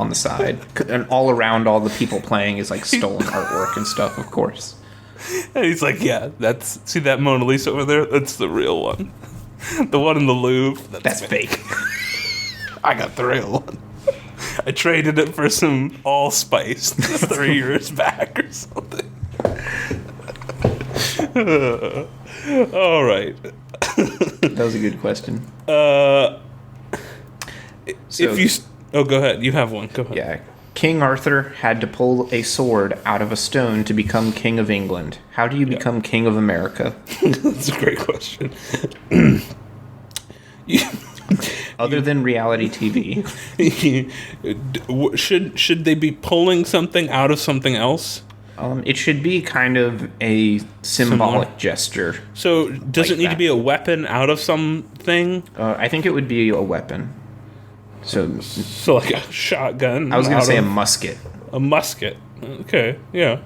And all around all the people playing is like stolen artwork and stuff, of course. And he's like, yeah, see that Mona Lisa over there? That's the real one. The one in the Louvre. That's fake. I got the real one. I traded it for some allspice 3 years back or something. All right. That was a good question. Go ahead. You have one. Go ahead. Yeah. King Arthur had to pull a sword out of a stone to become king of England. How do you become king of America? That's a great question. Other than reality TV. Should they be pulling something out of something else? It should be kind of a symbolic gesture. So does it need to be a weapon out of something? I think it would be a weapon. So like a shotgun. I was going to say a musket. A musket. Okay, yeah.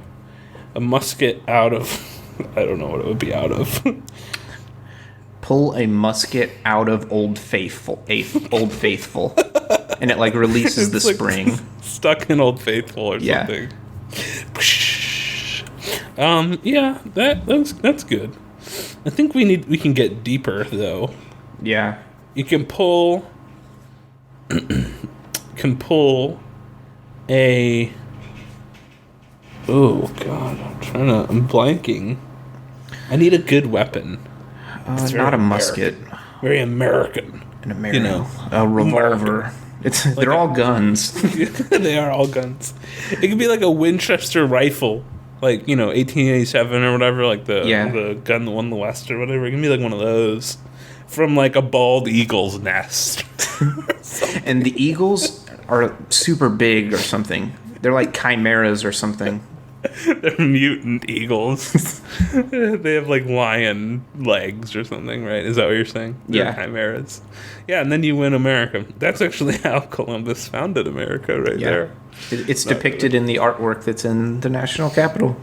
A musket out of... I don't know what it would be out of. Pull a musket out of Old Faithful. And it like releases the spring. Stuck in Old Faithful or something. Yeah, that's good. I think we can get deeper though. Yeah. You can pull a oh god, I'm blanking. I need a good weapon. It's not a musket. Very American. An American. A revolver. They're all guns. They are all guns. It could be like a Winchester rifle, like 1887 or whatever, like the gun that won the West or whatever. It can be like one of those from like a bald eagle's nest. And the eagles are super big or something. They're like chimeras or something. They're mutant eagles. They have like lion legs or something, right? Is that what you're saying? They're chimeras. Yeah, and then you win America. That's actually how Columbus founded America, right there. It's depicted in the artwork that's in the National Capitol.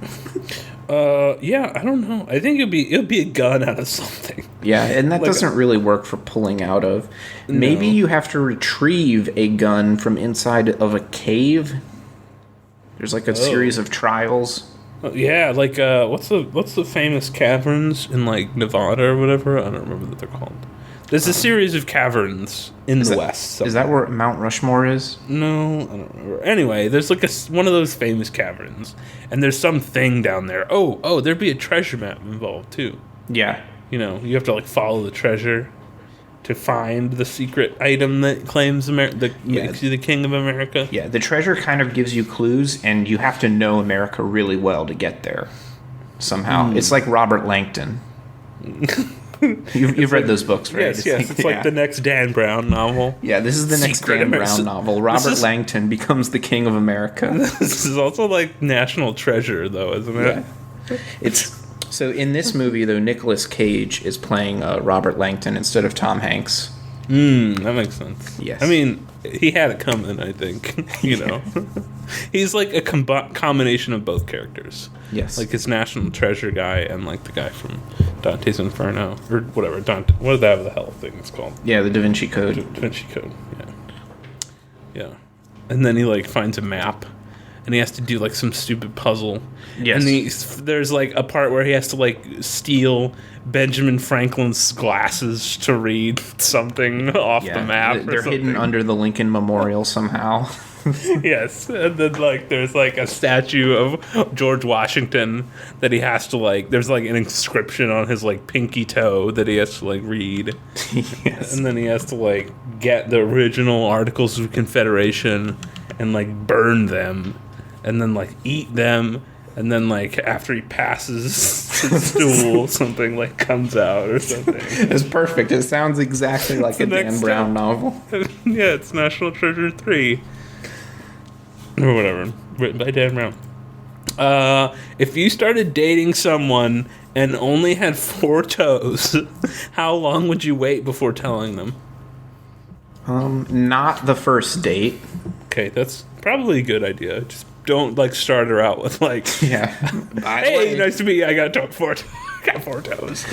Yeah, I don't know. I think it'd be a gun out of something. Yeah, and that doesn't really work for pulling out of. No. Maybe you have to retrieve a gun from inside of a cave. There's like a series of trials. Yeah, like what's the famous caverns in like Nevada or whatever? I don't remember what they're called. There's a series of caverns in the West. Is that where Mount Rushmore is? No, I don't remember. Anyway, there's like one of those famous caverns, and there's some thing down there. Oh, there'd be a treasure map involved too. Yeah. You have to like follow the treasure to find the secret item that claims makes you the king of America. Yeah, the treasure kind of gives you clues, and you have to know America really well to get there. Somehow, it's like Robert Langton. You've read those books, right? Yes. It's like the next Dan Brown novel. Yeah, this is the next Dan Brown novel. Robert Langton becomes the king of America. This is also like National Treasure, though, isn't it? Yeah. So in this movie, though, Nicolas Cage is playing Robert Langton instead of Tom Hanks. That makes sense. Yes. I mean, he had it coming, I think. He's like a combination of both characters. Yes. Like his National Treasure guy and like the guy from Dante's Inferno. Or whatever. What the hell thing it's called? Yeah, the Da Vinci Code. Da Vinci Code, yeah. Yeah. And then he like finds a map. And he has to do like some stupid puzzle. Yes. And there's like a part where he has to like steal Benjamin Franklin's glasses to read something off the map. They're hidden under the Lincoln Memorial somehow. Yes. And then like there's like a statue of George Washington that he has to like, there's like an inscription on his like pinky toe that he has to like read. Yes. And then he has to like get the original Articles of Confederation and like burn them. And then, like, eat them, and then, like, after he passes the stool, something, like, comes out or something. It's perfect. It sounds exactly like a Dan Brown novel. Yeah, it's National Treasure 3. Or whatever. Written by Dan Brown. If you started dating someone and only had 4 toes, how long would you wait before telling them? Not the first date. Okay, that's probably a good idea. Just don't like start her out with like, yeah. Hey, nice to meet you. I got 4 toes.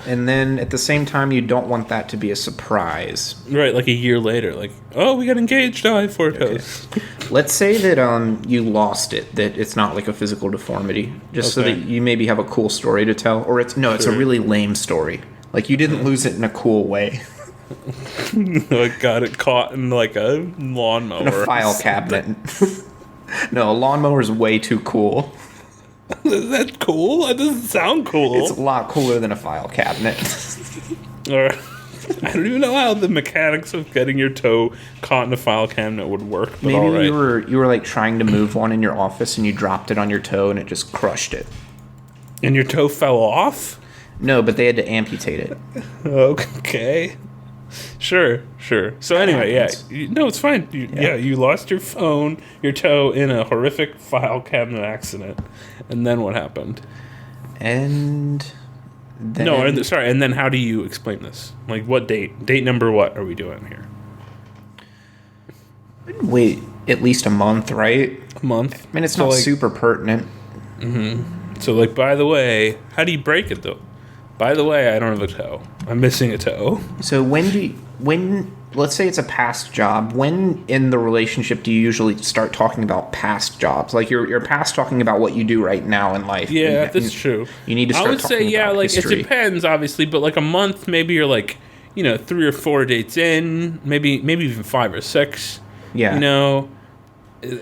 And then at the same time, you don't want that to be a surprise. Right, like a year later, like, oh, we got engaged. Oh, I have 4 toes. Let's say that you lost it, that it's not like a physical deformity, just so that you maybe have a cool story to tell, or it's a really lame story. Like you didn't lose it in a cool way. Like got it caught in like a lawnmower. In a file cabinet. No, a lawnmower is way too cool. Is that cool? That doesn't sound cool. It's a lot cooler than a file cabinet. Or I don't even know how the mechanics of getting your toe caught in a file cabinet would work. But maybe you were like trying to move one in your office and you dropped it on your toe and it just crushed it. And your toe fell off? No, but they had to amputate it. Okay. Sure. So anyway, no, it's fine. You lost your toe in a horrific file cabinet accident. And then what happened? And then... and then how do you explain this? Like, what date? Date number what are we doing here? Wait, at least a month, right? A month? I mean, it's not super pertinent. Mm-hmm. So, like, by the way, how do you break it, though? By the way, I don't have a toe. I'm missing a toe. So let's say it's a past job, when in the relationship do you usually start talking about past jobs? Like you're past talking about what you do right now in life. Yeah, that's true. You need to start talking about history. It depends, obviously, but like a month, maybe you're like, 3 or 4 dates in, maybe even 5 or 6. Yeah.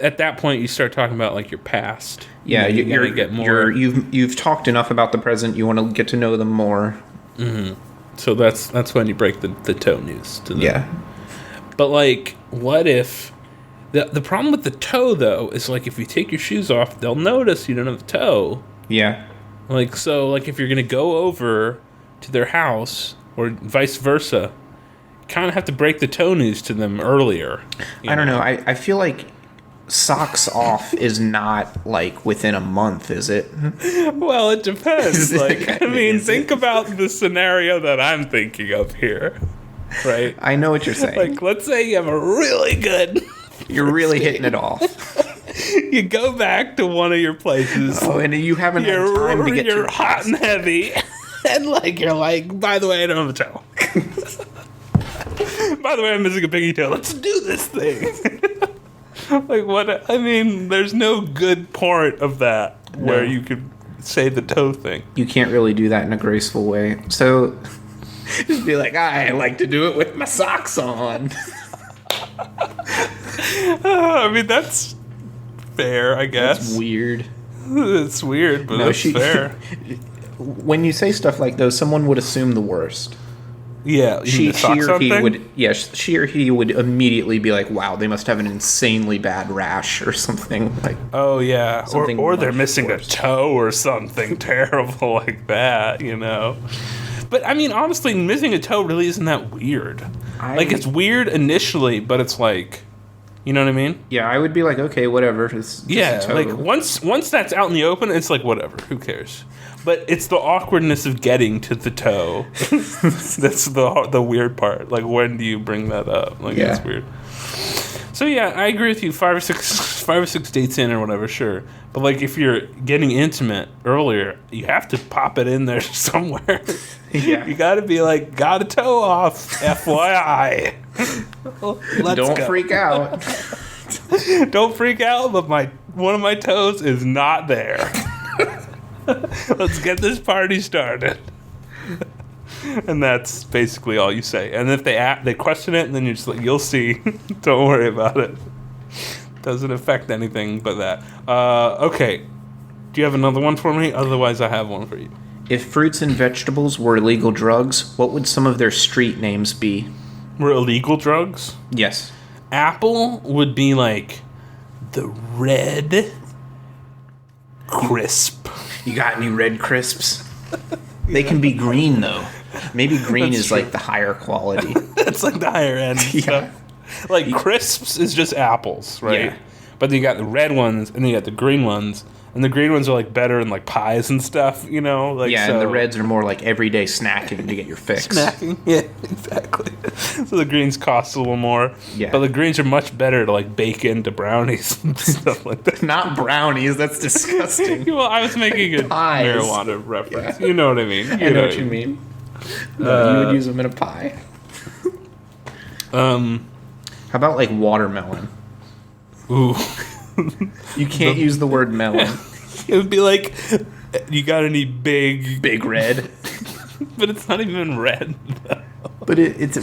At that point, you start talking about like your past. Yeah, you've talked enough about the present. You want to get to know them more. Mm-hmm. So that's when you break the toe news to them. Yeah. But like, what if the problem with the toe though is like if you take your shoes off, they'll notice you don't have a toe. Yeah. Like so, like if you're gonna go over to their house or vice versa, you kind of have to break the toe news to them earlier. I don't know. I feel like socks off is not like within a month, is it? Well, it depends. Like, I mean, think about the scenario that I'm thinking of here, right? I know what you're saying. Like, let's say you have a really good... You're really hitting it off. You go back to one of your places. Oh, and you haven't had time to get your hot and heavy. And, like, you're like, by the way, I don't have a toe. By the way, I'm missing a pinky toe. Let's do this thing. Like, what? I mean, there's no good part of that where you could say the toe thing. You can't really do that in a graceful way. So, just be like, I like to do it with my socks on. I mean, that's fair, I guess. That's weird. It's weird, but that's fair. When you say stuff like those, someone would assume the worst. Yeah, she or he would immediately be like, "Wow, they must have an insanely bad rash or something." Like, oh yeah, or they're missing a toe or something terrible like that, But I mean, honestly, missing a toe really isn't that weird. Like it's weird initially, but it's like You know what I mean? Yeah, I would be like, okay, whatever. It's just a toe. Like once that's out in the open, it's like whatever. Who cares? But it's the awkwardness of getting to the toe. That's the weird part. Like, when do you bring that up? Like, that's weird. So yeah, I agree with you. 5 or 6 dates in or whatever, sure. But like, if you're getting intimate earlier, you have to pop it in there somewhere. Yeah. You got to be like, got a toe off, FYI. Don't freak out. Don't freak out, but one of my toes is not there. Let's get this party started. And that's basically all you say. And if they question it, and then you're just like, you'll see. Don't worry about it. Doesn't affect anything but that. Okay. Do you have another one for me? Otherwise, I have one for you. If fruits and vegetables were illegal drugs, what would some of their street names be? Were illegal drugs? Yes. Apple would be like the red crisp. You got any red crisps? They can be green, though. Maybe green is true. Like the higher quality. That's like the higher end stuff. Like crisps is just apples, right? Yeah. But then you got the red ones, and then you got the green ones. And the green ones are like better in like pies and stuff, you know? Like, yeah, and the reds are more like everyday snacking to get your fix. Snacking, yeah, exactly. So the greens cost a little more. Yeah. But the greens are much better to like bake into brownies and stuff like that. Not brownies, that's disgusting. Well, I was making a marijuana reference. Yeah. You know what I mean? I know what you mean. No, you would use them in a pie. How about like watermelon? Ooh. You can't use the word melon. It would be like, you got any big red? But it's not even red. But it's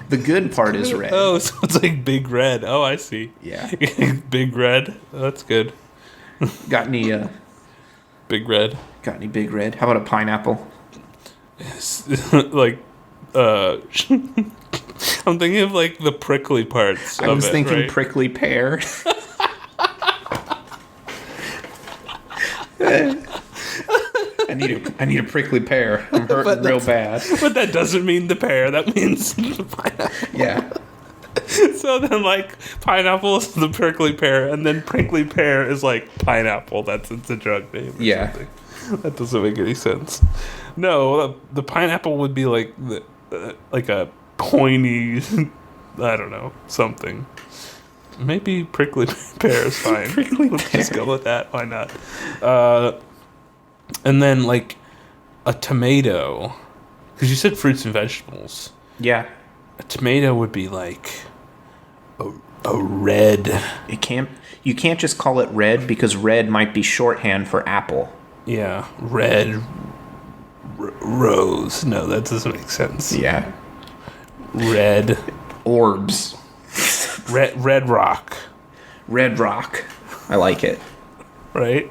the good part is red. Oh, so it's like big red. Oh, I see. Yeah. Big red. Oh, that's good. Got any big red? Got any big red? How about a pineapple? Like I'm thinking of like the prickly parts. I was thinking right? Prickly pear. I need a prickly pear. I'm hurting real bad. But that doesn't mean the pear. That means the pineapple. Yeah. So then, like, pineapple is the prickly pear, and then prickly pear is like pineapple. It's a drug name. Yeah. Something. That doesn't make any sense. No, the pineapple would be like like a pointy, I don't know, something. Maybe prickly pear is fine. Let's just go with that. Why not? And then like a tomato, because you said fruits and vegetables. Yeah. A tomato would be like a red. You can't just call it red because red might be shorthand for apple. Yeah, red rose. No, that doesn't make sense. Yeah. Red orbs. Red rock. Red rock. I like it. Right?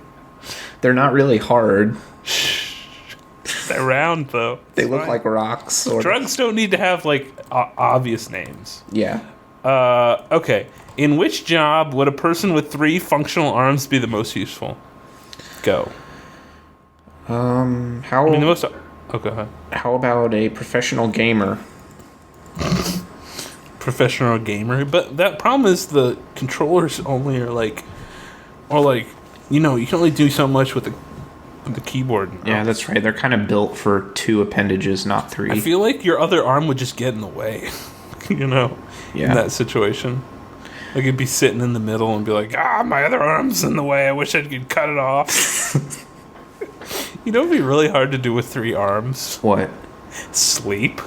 They're not really hard. They're round, though. They look like rocks. Drugs don't need to have, like, obvious names. Yeah. Okay. In which job would a person with 3 functional arms be the most useful? Go. How... I mean, go ahead. How about a professional gamer? Professional gamer? But that problem is the controllers only are, like... Or, like, you know, you can only do so much with the keyboard. Yeah, that's right. They're kind of built for 2 appendages, not 3. I feel like your other arm would just get in the way, you know, in that situation. Like, it'd be sitting in the middle and be like, my other arm's in the way. I wish I could cut it off. You know, it'd be really hard to do with 3 arms. What? Sleep.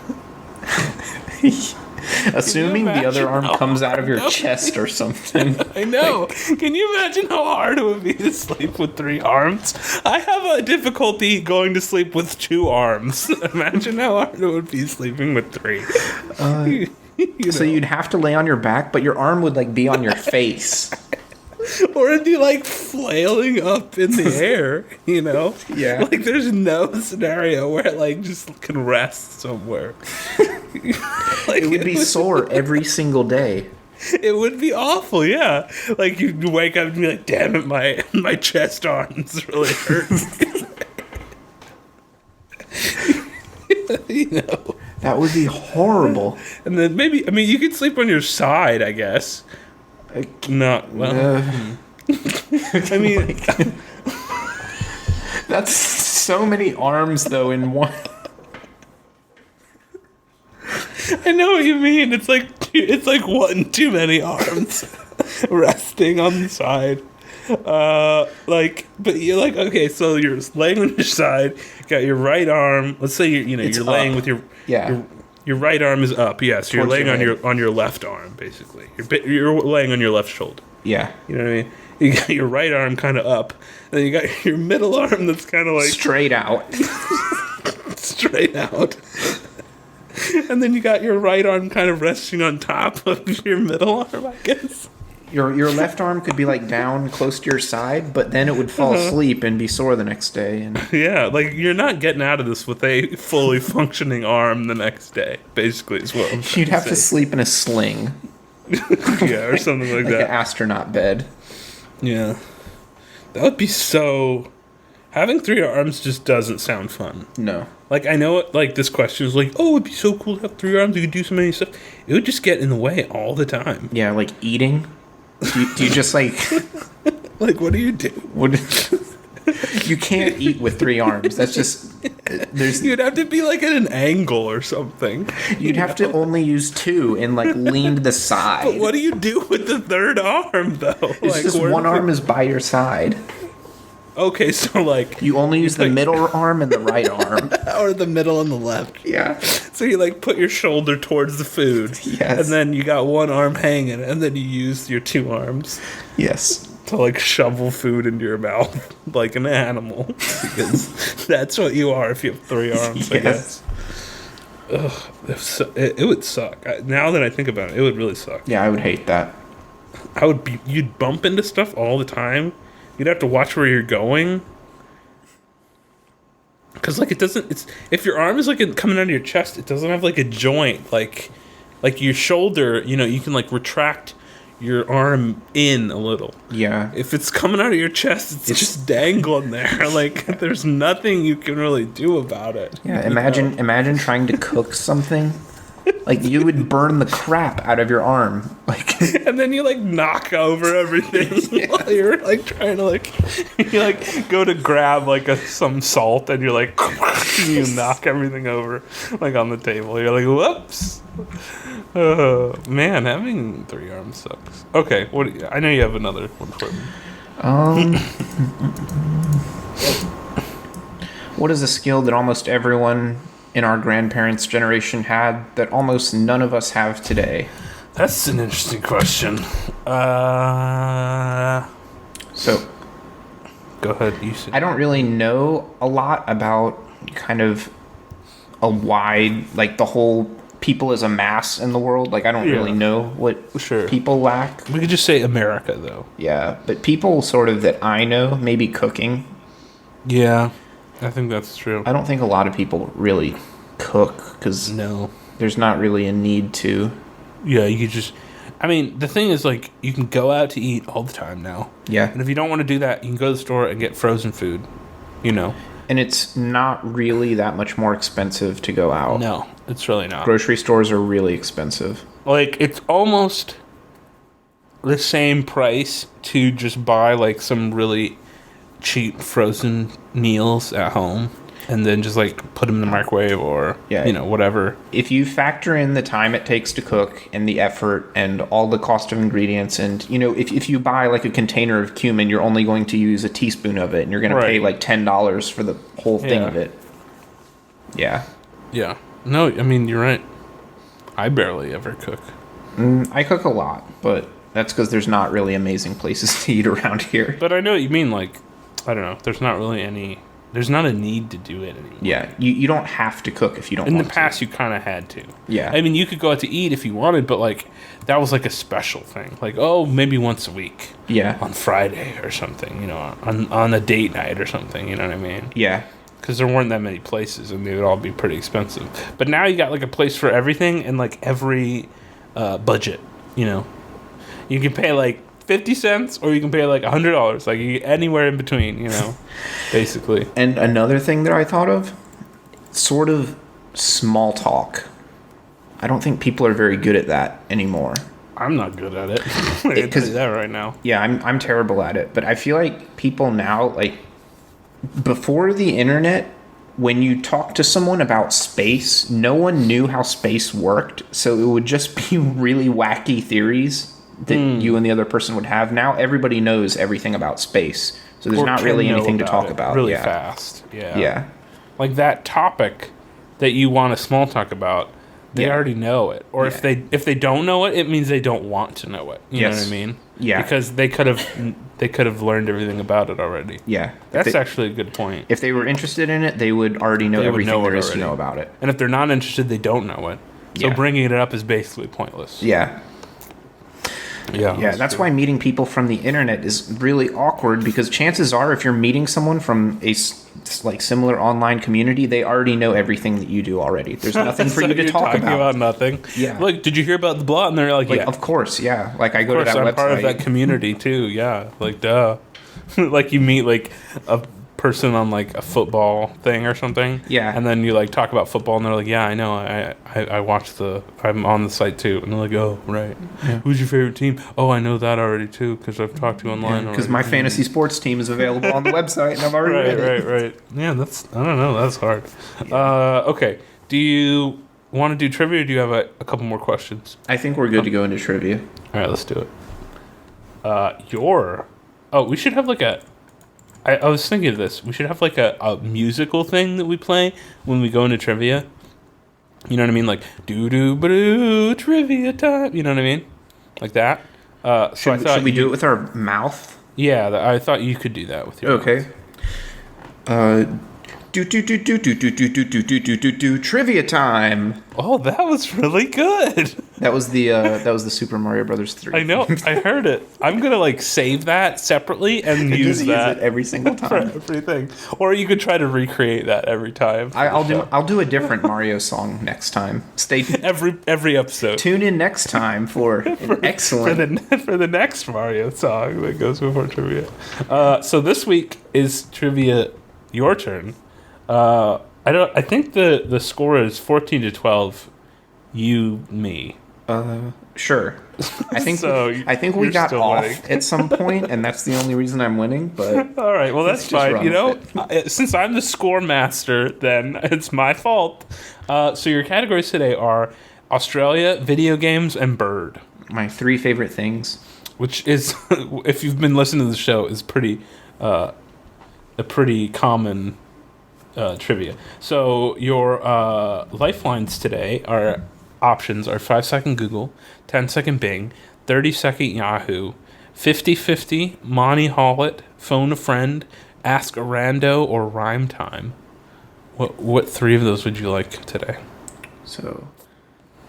Assuming the other arm comes out of your chest or something. I know. Can you imagine how hard it would be to sleep with 3 arms? I have a difficulty going to sleep with 2 arms. Imagine how hard it would be sleeping with 3. So you'd have to lay on your back, but your arm would like be on your face. Or it'd be like flailing up in the air, you know? Yeah. Like there's no scenario where it like just can rest somewhere. Like, it would be sore every single day. It would be awful, yeah. Like you'd wake up and be like, damn it, my chest arms really hurt. You know? That would be horrible. And then maybe, I mean, you could sleep on your side, I guess. Not well. I mean, like, that's so many arms though in one. I know what you mean. It's like one too many arms resting on the side. But you're like, okay, so you're laying on your side, got your right arm. Let's say you're laying up. with your Yeah. Your right arm is up. Yeah, so you're laying on your left arm basically. You're laying on your left shoulder. Yeah. You know what I mean? You got your right arm kind of up, and then you got your middle arm that's kind of like straight out. Straight out. And then you got your right arm kind of resting on top of your middle arm, I guess. Your left arm could be like down close to your side, but then it would fall asleep and be sore the next day. And yeah, like you're not getting out of this with a fully functioning arm the next day. Basically, is what I'm saying. You'd have to sleep in a sling. Yeah, or something like that. An astronaut bed. Yeah, that would be so. Having 3 arms just doesn't sound fun. No. Like, I know, like, this question is like, oh, it'd be so cool to have 3 arms. You could do so many stuff. It would just get in the way all the time. Yeah, like eating. Do you just like... Like, what do you do? You can't eat with 3 arms. That's just... You'd have to be, like, at an angle or something. You'd have to only use 2 and, like, lean to the side. But what do you do with the 3rd arm, though? It's like, just one arm is by your side. Okay, so, like... You only use the middle arm and the right arm. Or the middle and the left. Yeah. So you, like, put your shoulder towards the food. Yes. And then you got one arm hanging, and then you use your 2 arms. Yes. To, like, shovel food into your mouth like an animal. Because that's what you are if you have 3 arms, I guess. Ugh. It would suck. Now that I think about it, it would really suck. Yeah, I would hate that. You'd bump into stuff all the time. You'd have to watch where you're going. Because, like, if your arm is, like, coming out of your chest, it doesn't have, like, a joint. Like your shoulder, you can, like, retract your arm in a little. Yeah. If it's coming out of your chest, it's just dangling there. Like, there's nothing you can really do about it. Yeah, imagine trying to cook something. Like, you would burn the crap out of your arm. Like, and then you, like, knock over everything while you're, like, trying to, like... You, like, go to grab, like, some salt, and you're, like... you knock everything over, like, on the table. You're like, whoops! Man, having 3 arms sucks. Okay, I know you have another one for me. What is a skill that almost everyone... in our grandparents' generation had that almost none of us have today? That's an interesting question. So, go ahead. You said. I don't really know a lot about kind of a wide, like the whole people as a mass in the world. Like, I don't really know what people lack. We could just say America, though. Yeah, but people sort of that I know, maybe cooking. Yeah. I think that's true. I don't think a lot of people really cook because there's not really a need to. Yeah, you just... I mean, the thing is, like, you can go out to eat all the time now. Yeah. And if you don't want to do that, you can go to the store and get frozen food, And it's not really that much more expensive to go out. No, it's really not. Grocery stores are really expensive. Like, it's almost the same price to just buy, like, some really cheap frozen meals at home and then just, like, put them in the microwave or, whatever. If you factor in the time it takes to cook and the effort and all the cost of ingredients and, if you buy, like, a container of cumin, you're only going to use a teaspoon of it and you're going to pay, like, $10 for the whole thing of it. Yeah. Yeah. No, I mean, you're right. I barely ever cook. I cook a lot, but that's because there's not really amazing places to eat around here. But I know what you mean, like, I don't know. There's not a need to do it anymore. Yeah, you don't have to cook if you don't want to. In the past, you kind of had to. Yeah. I mean, you could go out to eat if you wanted, but, like, that was, like, a special thing. Like, maybe once a week. Yeah. On Friday or something, on a date night or something, you know what I mean? Yeah. Because there weren't that many places, and they would all be pretty expensive. But now you got, like, a place for everything and, like, every budget, You can pay, like, 50 cents or you can pay like $100, like anywhere in between, basically. And another thing that I thought of, sort of small talk. I don't think people are very good at that anymore. I'm not good at it. I can tell you that right now. Yeah, I'm terrible at it. But I feel like people now, like, before the internet, when you talk to someone about space, no one knew how space worked. So it would just be really wacky theories that you and the other person would have. Now everybody knows everything about space. So there's not really anything to talk about. Really fast. Yeah. Yeah. Like that topic that you want to small talk about, they already know it. Or if they don't know it, it means they don't want to know it. You know what I mean? Yeah. Because they could have learned everything about it already. Yeah. That's actually a good point. If they were interested in it, they would already know everything there is to know about it. And if they're not interested, they don't know it. So bringing it up is basically pointless. Yeah. Yeah, that's why meeting people from the internet is really awkward, because chances are if you're meeting someone from a like similar online community, they already know everything that you do already. There's nothing for you to talk about. Nothing. Yeah. Like, did you hear about the blot? And they're like, yeah. Of course, yeah. Like, I go to that website. I'm part of that community too, yeah. Like, duh. Like, you meet, like, a person on, like, a football thing or something. Yeah. And then you, like, talk about football, and they're like, yeah, I know. I watch I'm on the site too. And they're like, oh, right. Yeah. Who's your favorite team? Oh, I know that already too, because I've talked to you online already. Because my fantasy sports team is available on the website, and I've already read it. Right. Yeah, I don't know. That's hard. Yeah. Okay. Do you want to do trivia, or do you have a couple more questions? I think we're good to go into trivia. All right, let's do it. We should have, like, I was thinking of this. We should have, like, a musical thing that we play when we go into trivia. You know what I mean? Like, doo-doo-ba-doo, trivia time. You know what I mean? Like that. Should we do it with our mouth? Yeah, I thought you could do that with your mouth. Trivia time. Oh, that was really good. That was the Super Mario Brothers 3. I know. I heard it. I'm gonna, like, save that separately and use that it every single time for everything. Or you could try to recreate that every time. I'll do a different Mario song next time. Stay every episode. Tune in next time for an excellent for the next Mario song that goes before trivia. So this week is trivia. Your turn. I think the score is 14-12. You, me. Sure. I think we got off at some point, and that's the only reason I'm winning. But all right, well, that's fine. You know, since I'm the score master, then it's my fault. So your categories today are Australia, video games, and bird. My 3 favorite things. Which is, if you've been listening to the show, is a pretty common trivia. So your lifelines today options are 5-second Google, 10-second Bing, 30-second Yahoo, 50-50, Monty Hallett, Phone a Friend, Ask a Rando, or Rhyme Time. What 3 of those would you like today? So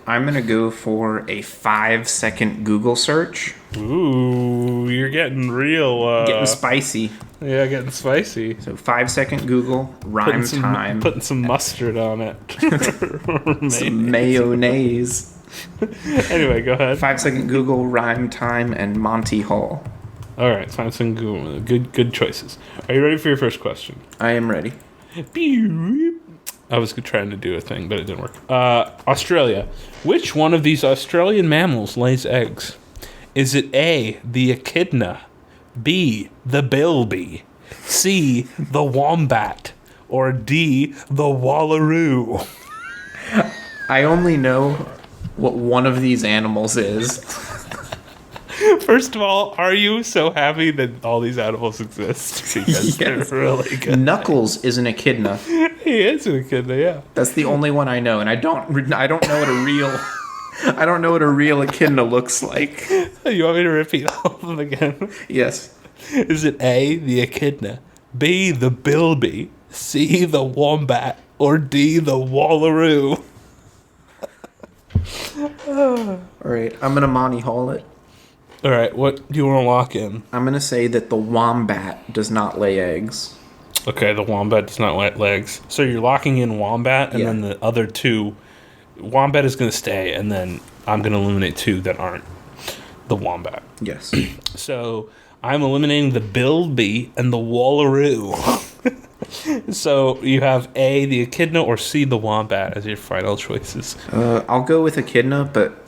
I'm going to go for a 5-second Google search. Ooh, you're getting real... getting spicy. Yeah, getting spicy. So 5-second Google, rhyme time. Putting some mustard on it. Some mayonnaise. Anyway, go ahead. 5-second Google, rhyme time, and Monty Hall. All right, 5-second Google. Good choices. Are you ready for your first question? I am ready. I was trying to do a thing, but it didn't work. Australia. Which one of these Australian mammals lays eggs? Is it A, the echidna, B, the bilby, C, the wombat, or D, the wallaroo? I only know what one of these animals is. First of all, are you so happy that all these animals exist? Because they're really good. Knuckles is an echidna. He is an echidna, yeah. That's the only one I know, and I don't know what a real I don't know what a real echidna looks like. You want me to repeat all of them again? Yes. Is it A, the echidna, B, the bilby, C, the wombat, or D, the wallaroo? All right, I'm gonna Monty Hall it. All right, what do you want to lock in? I'm gonna say that the wombat does not lay eggs. Okay, the wombat does not lay eggs. So you're locking in wombat, and then the other 2, wombat is going to stay, and then I'm going to eliminate 2 that aren't the wombat. Yes. So I'm eliminating the bilby and the wallaroo. So you have A, the echidna, or C, the wombat as your final choices. I'll go with echidna, but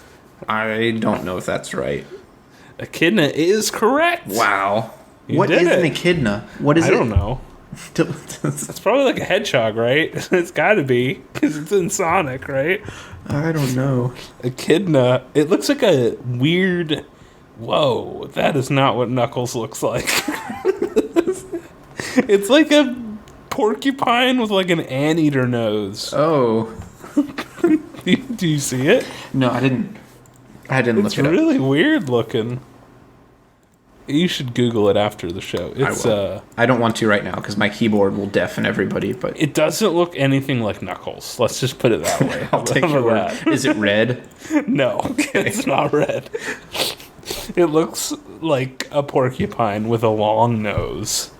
I don't know if that's right. Echidna is correct. Wow. What is an echidna? What is it? I don't know. It's probably like a hedgehog, right? It's got to be, because it's in Sonic, right? I don't know. Echidna. It looks like a weird... Whoa, that is not what Knuckles looks like. It's like a porcupine with like an anteater nose. Oh. Do you see it? No, I didn't look it up. It's really weird looking. You should Google it after the show. It's I don't want to right now because my keyboard will deafen everybody. But it doesn't look anything like Knuckles. Let's just put it that way. I'll take your word. Is it red? No, okay. It's not red. It looks like a porcupine with a long nose.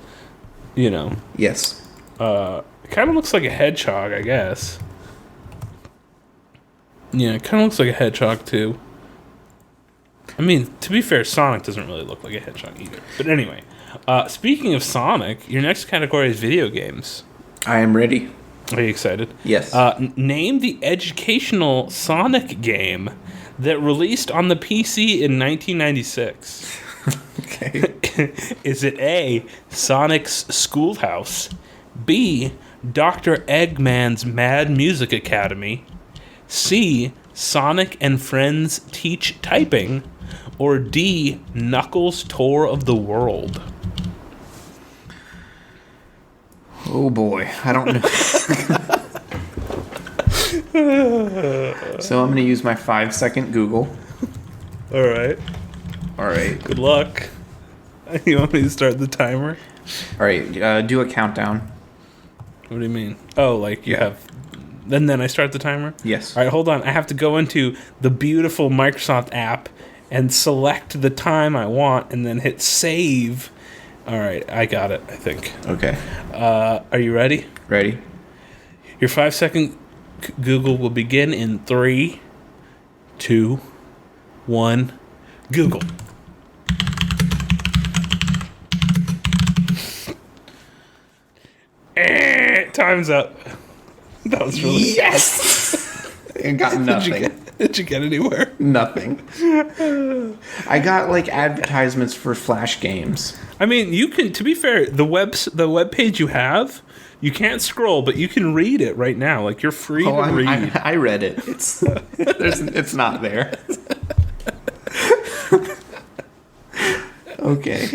You know. Yes. It kind of looks like a hedgehog, I guess. Yeah, it kind of looks like a hedgehog too. I mean, to be fair, Sonic doesn't really look like a hedgehog either. But anyway, speaking of Sonic, your next category is video games. I am ready. Are you excited? Yes. Name the educational Sonic game that released on the PC in 1996. Okay. Is it A, Sonic's Schoolhouse, B, Dr. Eggman's Mad Music Academy, C, Sonic and Friends Teach Typing, or D, Knuckles' Tour of the World? Oh boy, I don't know. So I'm going to use my 5-second Google. All right. Good luck. You want me to start the timer? All right, do a countdown. What do you mean? Oh, like you have... Then I start the timer? Yes. All right, hold on. I have to go into the beautiful Microsoft app and select the time I want and then hit save. All right, I got it, I think. Okay. Are you ready? Ready. Your 5-second Google will begin in 3, 2, 1, Google. Time's up. That was really yes. I got nothing. Did you get anywhere? Nothing. I got like advertisements for Flash games. I mean, you can. To be fair, the web page you have, you can't scroll, but you can read it right now. Like you're free to read. I read it. It's not there. Okay.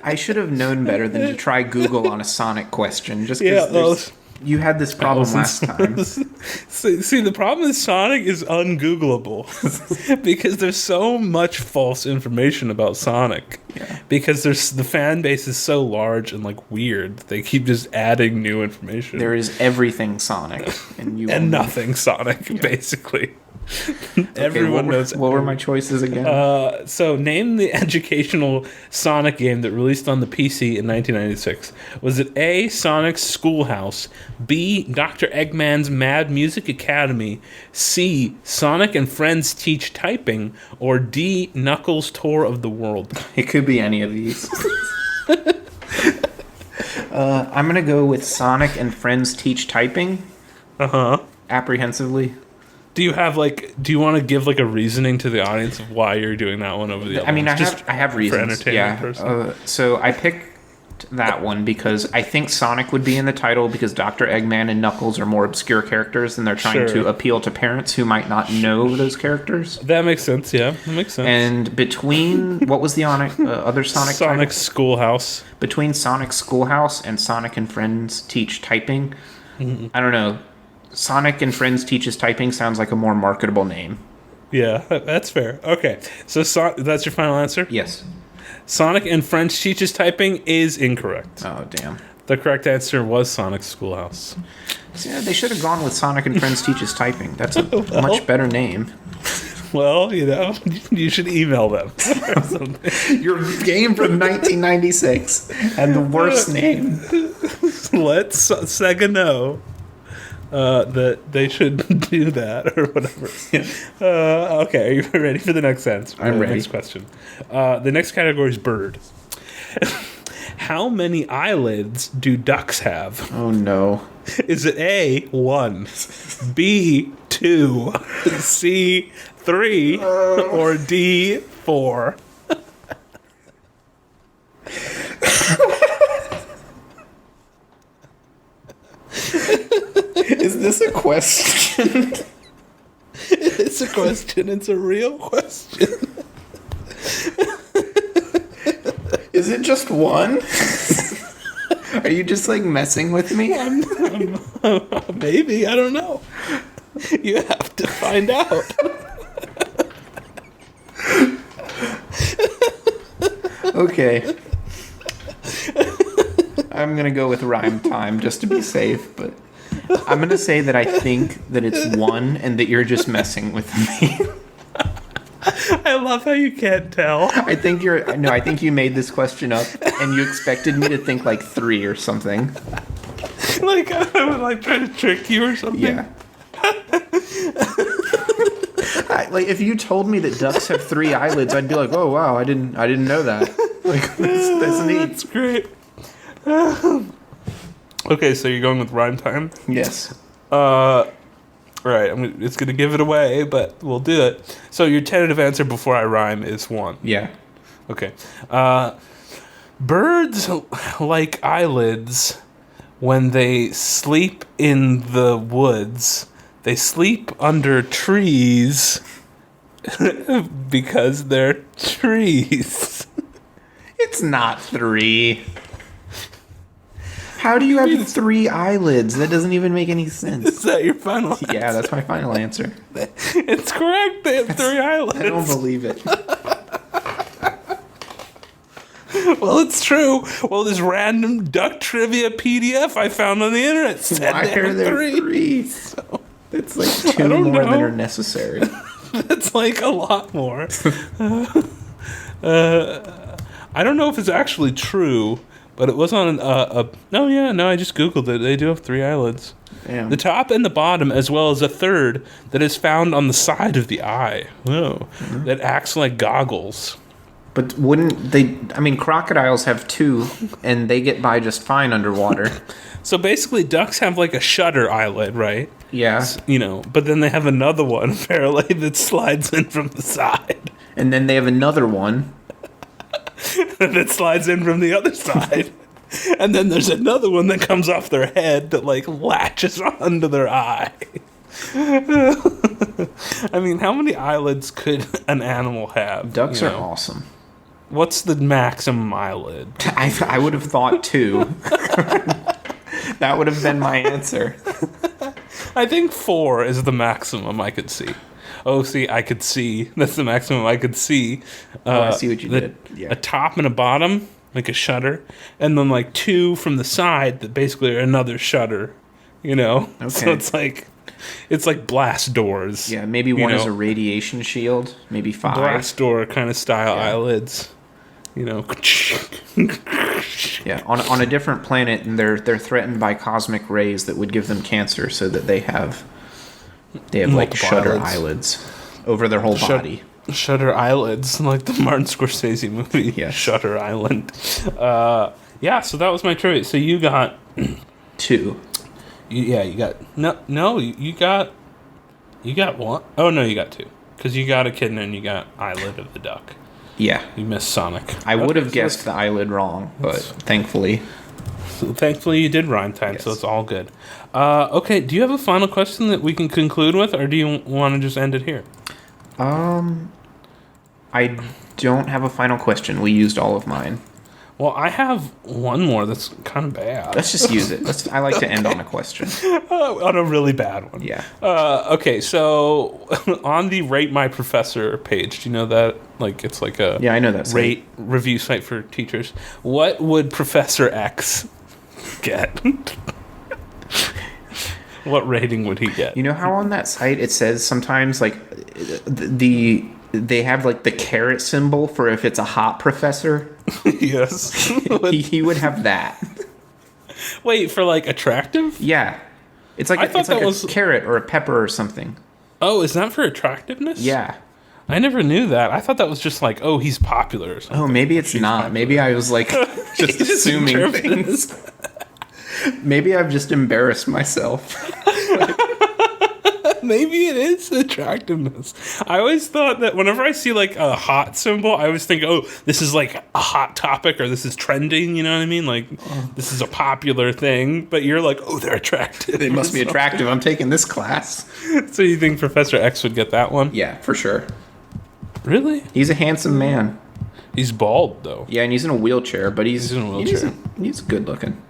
I should have known better than to try Google on a Sonic question. Just because you had this problem last time. See, the problem with Sonic is ungoogleable because there's so much false information about Sonic. Yeah. Because the fan base is so large and like weird, they keep just adding new information. There is everything Sonic, and nothing Sonic, basically. Everyone knows. What were my choices again? So name the educational Sonic game that released on the PC in 1996. Was it A, Sonic's Schoolhouse, B, Dr. Eggman's Mad Music Academy, C, Sonic and Friends Teach Typing, or D, Knuckles' Tour of the World? It could be any of these. I'm gonna go with Sonic and Friends Teach Typing. Apprehensively. Do you want to give like a reasoning to the audience of why you're doing that one over the other? I mean, I have reasons. For entertainment. So I picked that one because I think Sonic would be in the title because Dr. Eggman and Knuckles are more obscure characters and they're trying to appeal to parents who might not know those characters. That makes sense, yeah. That makes sense. And between, what was the other Sonic Sonic's Schoolhouse. Between Sonic's Schoolhouse and Sonic and Friends Teach Typing, I don't know. Sonic and Friends Teaches Typing sounds like a more marketable name. Yeah, that's fair. Okay, so that's your final answer? Yes. Sonic and Friends Teaches Typing is incorrect. Oh, damn. The correct answer was Sonic's Schoolhouse. Yeah, they should have gone with Sonic and Friends Teaches Typing. That's a much better name. Well, you should email them. Your game from 1996 had the worst name. Let Sega know that they should do that or whatever. Yeah. Okay, are you ready for the next sentence? I'm ready. Next question. The next category is bird. How many eyelids do ducks have? Oh, no. Is it A, 1, B, 2, C, 3 or D, 4? Is this a question? It's a question. It's a real question. Is it just one? Are you just like messing with me? Maybe. I don't know. You have to find out. Okay. I'm going to go with rhyme time just to be safe, but I'm going to say that I think that it's 1 and that you're just messing with me. I love how you can't tell. I think you made this question up and you expected me to think like 3 or something. Like I would like try to trick you or something. Yeah. Like if you told me that ducks have 3 eyelids, I'd be like, "Oh wow, I didn't know that." Like that's neat. That's great. Okay, so you're going with rhyme time? Yes. Right. It's gonna give it away, but we'll do it. So your tentative answer before I rhyme is 1. Yeah. Okay. Birds like eyelids when they sleep in the woods. They sleep under trees because they're trees. It's not 3. How do you have 3 eyelids? That doesn't even make any sense. Is that your final answer? Yeah, that's my final answer. It's correct. They have 3 eyelids. I don't believe it. Well, it's true. Well, this random duck trivia PDF I found on the internet said Why are there 3? So, it's like 2 more than are necessary. That's like a lot more. I don't know if it's actually true, but it was on I just Googled it. They do have 3 eyelids. Damn. The top and the bottom, as well as a third that is found on the side of the eye. Whoa. Mm-hmm. That acts like goggles. But wouldn't they... I mean, crocodiles have 2, and they get by just fine underwater. So basically, ducks have like a shutter eyelid, right? Yeah. But then they have another one, apparently, that slides in from the side. And then they have another one. that slides in from the other side. And then there's another one that comes off their head that, like, latches onto their eye. I mean, how many eyelids could an animal have? Ducks are awesome. What's the maximum eyelid? I would have thought 2. That would have been my answer. I think 4 is the maximum I could see. Oh, see, I could see. That's the maximum I could see. I see what you did. Yeah. A top and a bottom, like a shutter, and then like 2 from the side that basically are another shutter. Okay. So it's like blast doors. Yeah, maybe one is a radiation shield. Maybe 5. Blast door kind of style eyelids. Yeah, on a different planet, and they're threatened by cosmic rays that would give them cancer, so that they have like shutter eyelids over their whole body. Shutter eyelids, like the Martin Scorsese movie. Yes. Shutter Island. Yeah. So that was my trivia. So you got 2. You got You got 1. Oh no, you got 2 because you got echidna and you got eyelid of the duck. Yeah. You missed Sonic. I would have guessed the eyelid wrong, but thankfully you did rhyme time, yes. So it's all good. Okay, do you have a final question that we can conclude with, or do you want to just end it here? I don't have a final question. We used all of mine. Well, I have one more that's kind of bad. Let's just use it. I like to end on a question. On a really bad one. Yeah. Okay, so on the Rate My Professor page, do you know that? Like, it's like a I know that site. Review site for teachers. What would Professor X get? What rating would he get? You know how on that site it says sometimes like they have like the caret symbol for if it's a hot professor? Yes. he would have that. Wait, for like attractive? Yeah. It's like a carrot or a pepper or something. Oh, is that for attractiveness? Yeah. I never knew that. I thought that was just like, oh, he's popular or something. Oh, maybe it's not. Popular. Maybe I was like just assuming things. Maybe I've just embarrassed myself. Maybe it is attractiveness. I always thought that whenever I see like a hot symbol, I always think, oh, this is like a hot topic or this is trending, you know what I mean? Like, this is a popular thing. But you're like, oh, they're attractive. They must be attractive. I'm taking this class. So you think Professor X would get that one? Yeah, for sure. Really? He's a handsome man. He's bald, though. Yeah, and he's in a wheelchair, but he's in a wheelchair. He's good looking.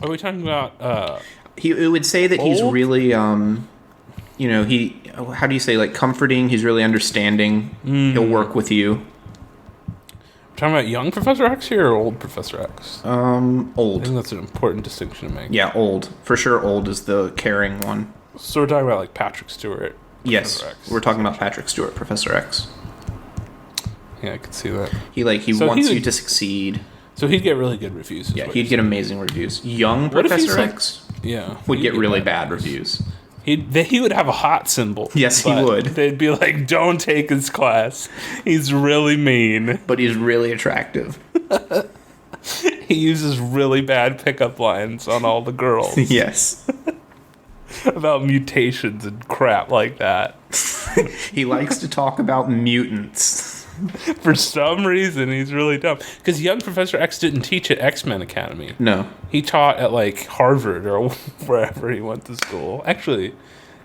Are we talking about... He would say that he's old? really, how do you say, like, comforting? He's really understanding. He'll work with you. Talking about young Professor X here or old Professor X? Old. I think that's an important distinction to make. Yeah, old. For sure, old is the caring one. So we're talking about, like, Patrick Stewart. Yes, we're talking about Patrick Stewart, Professor X. Yeah, I could see that. He wants you to succeed. So he'd get really good reviews. Yeah, he'd get amazing reviews. Young Professor X would get really bad reviews. He would have a hot symbol. Yes, he would. They'd be like, don't take his class. He's really mean. But he's really attractive. He uses really bad pickup lines on all the girls. Yes. About mutations and crap like that. He likes to talk about mutants. For some reason, he's really dumb. Because young Professor X didn't teach at X-Men Academy. No. He taught at, like, Harvard or wherever he went to school. Actually,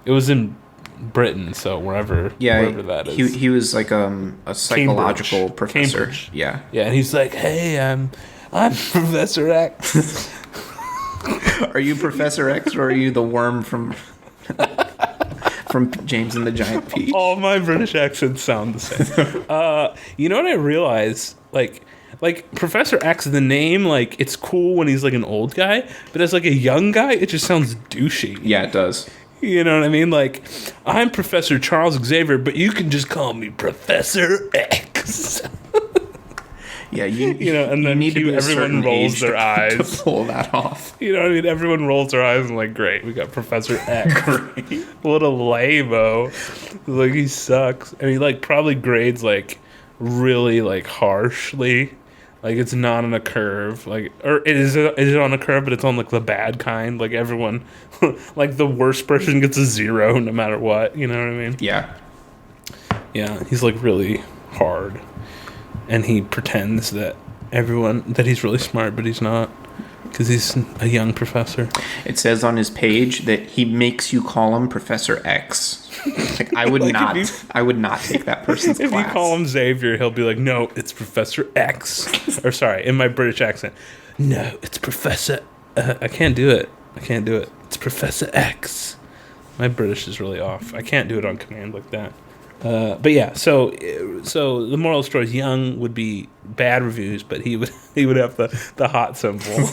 it was in Britain, so wherever that is. He was, like, a psychological professor. Cambridge. Yeah. Yeah, and he's like, hey, I'm Professor X. Are you Professor X or are you the worm from James and the Giant Peach? All my British accents sound the same. You know what I realized? Like Professor X, the name, like, it's cool when he's like an old guy, but as like a young guy, it just sounds douchey. Yeah, it does. You know what I mean? Like, I'm Professor Charles Xavier, but you can just call me Professor X. Yeah, you know, and then everyone rolls their eyes to pull that off. You know what I mean? Everyone rolls their eyes and like, great, we got Professor X. Great. What a lame-o. Like, he sucks. And he like probably grades like really like harshly. Like, it's not on a curve. Like, or it is on a curve, but it's on like the bad kind. Like, everyone, like the worst person gets a 0 no matter what. You know what I mean? Yeah. Yeah, he's like really hard. And he pretends that he's really smart, but he's not, because he's a young professor. It says on his page that he makes you call him Professor X. Like, I would I would not take that person's class. If you call him Xavier, he'll be like, no, it's Professor X. Or sorry, in my British accent, no, it's Professor. I can't do it. It's Professor X. My British is really off. I can't do it on command like that. But yeah, so the moral of the story is young would be bad reviews, but he would have the hot symbol,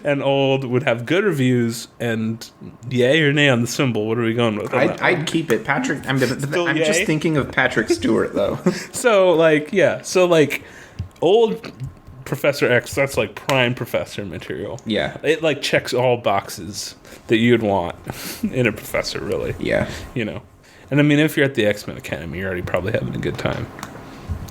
and old would have good reviews and yay or nay on the symbol. What are we going with? I'd keep it, Patrick. I'm just thinking of Patrick Stewart though. So old Professor X, that's like prime professor material. Yeah, it like checks all boxes that you'd want in a professor, really. Yeah, you know. And I mean, if you're at the X-Men Academy, you're already probably having a good time,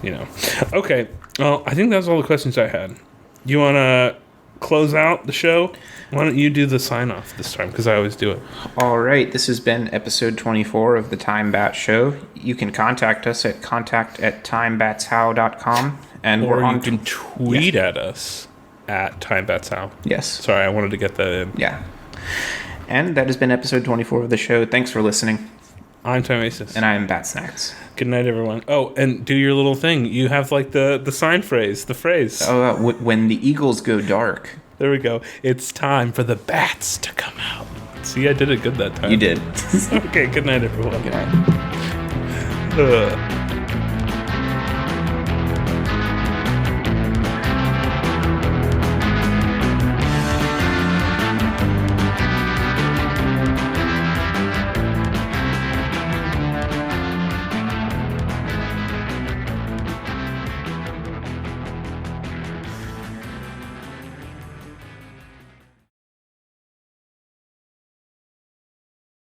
you know. Okay, well, I think that's all the questions I had. You want to close out the show? Why don't you do the sign-off this time, because I always do it. All right, this has been episode 24 of the TIMEBAT Show. You can contact us at contact@timebatshow.com. Or you can tweet at us at TimeBatsHow. Yes. Sorry, I wanted to get that in. Yeah. And that has been episode 24 of the show. Thanks for listening. I'm Tom Aces. And I am Bat Snacks. Good night, everyone. Oh, and do your little thing. You have like the sign phrase, the phrase. Oh, when the Eagles go dark. There we go. It's time for the bats to come out. See, I did it good that time. You did. Okay, good night, everyone. Good night.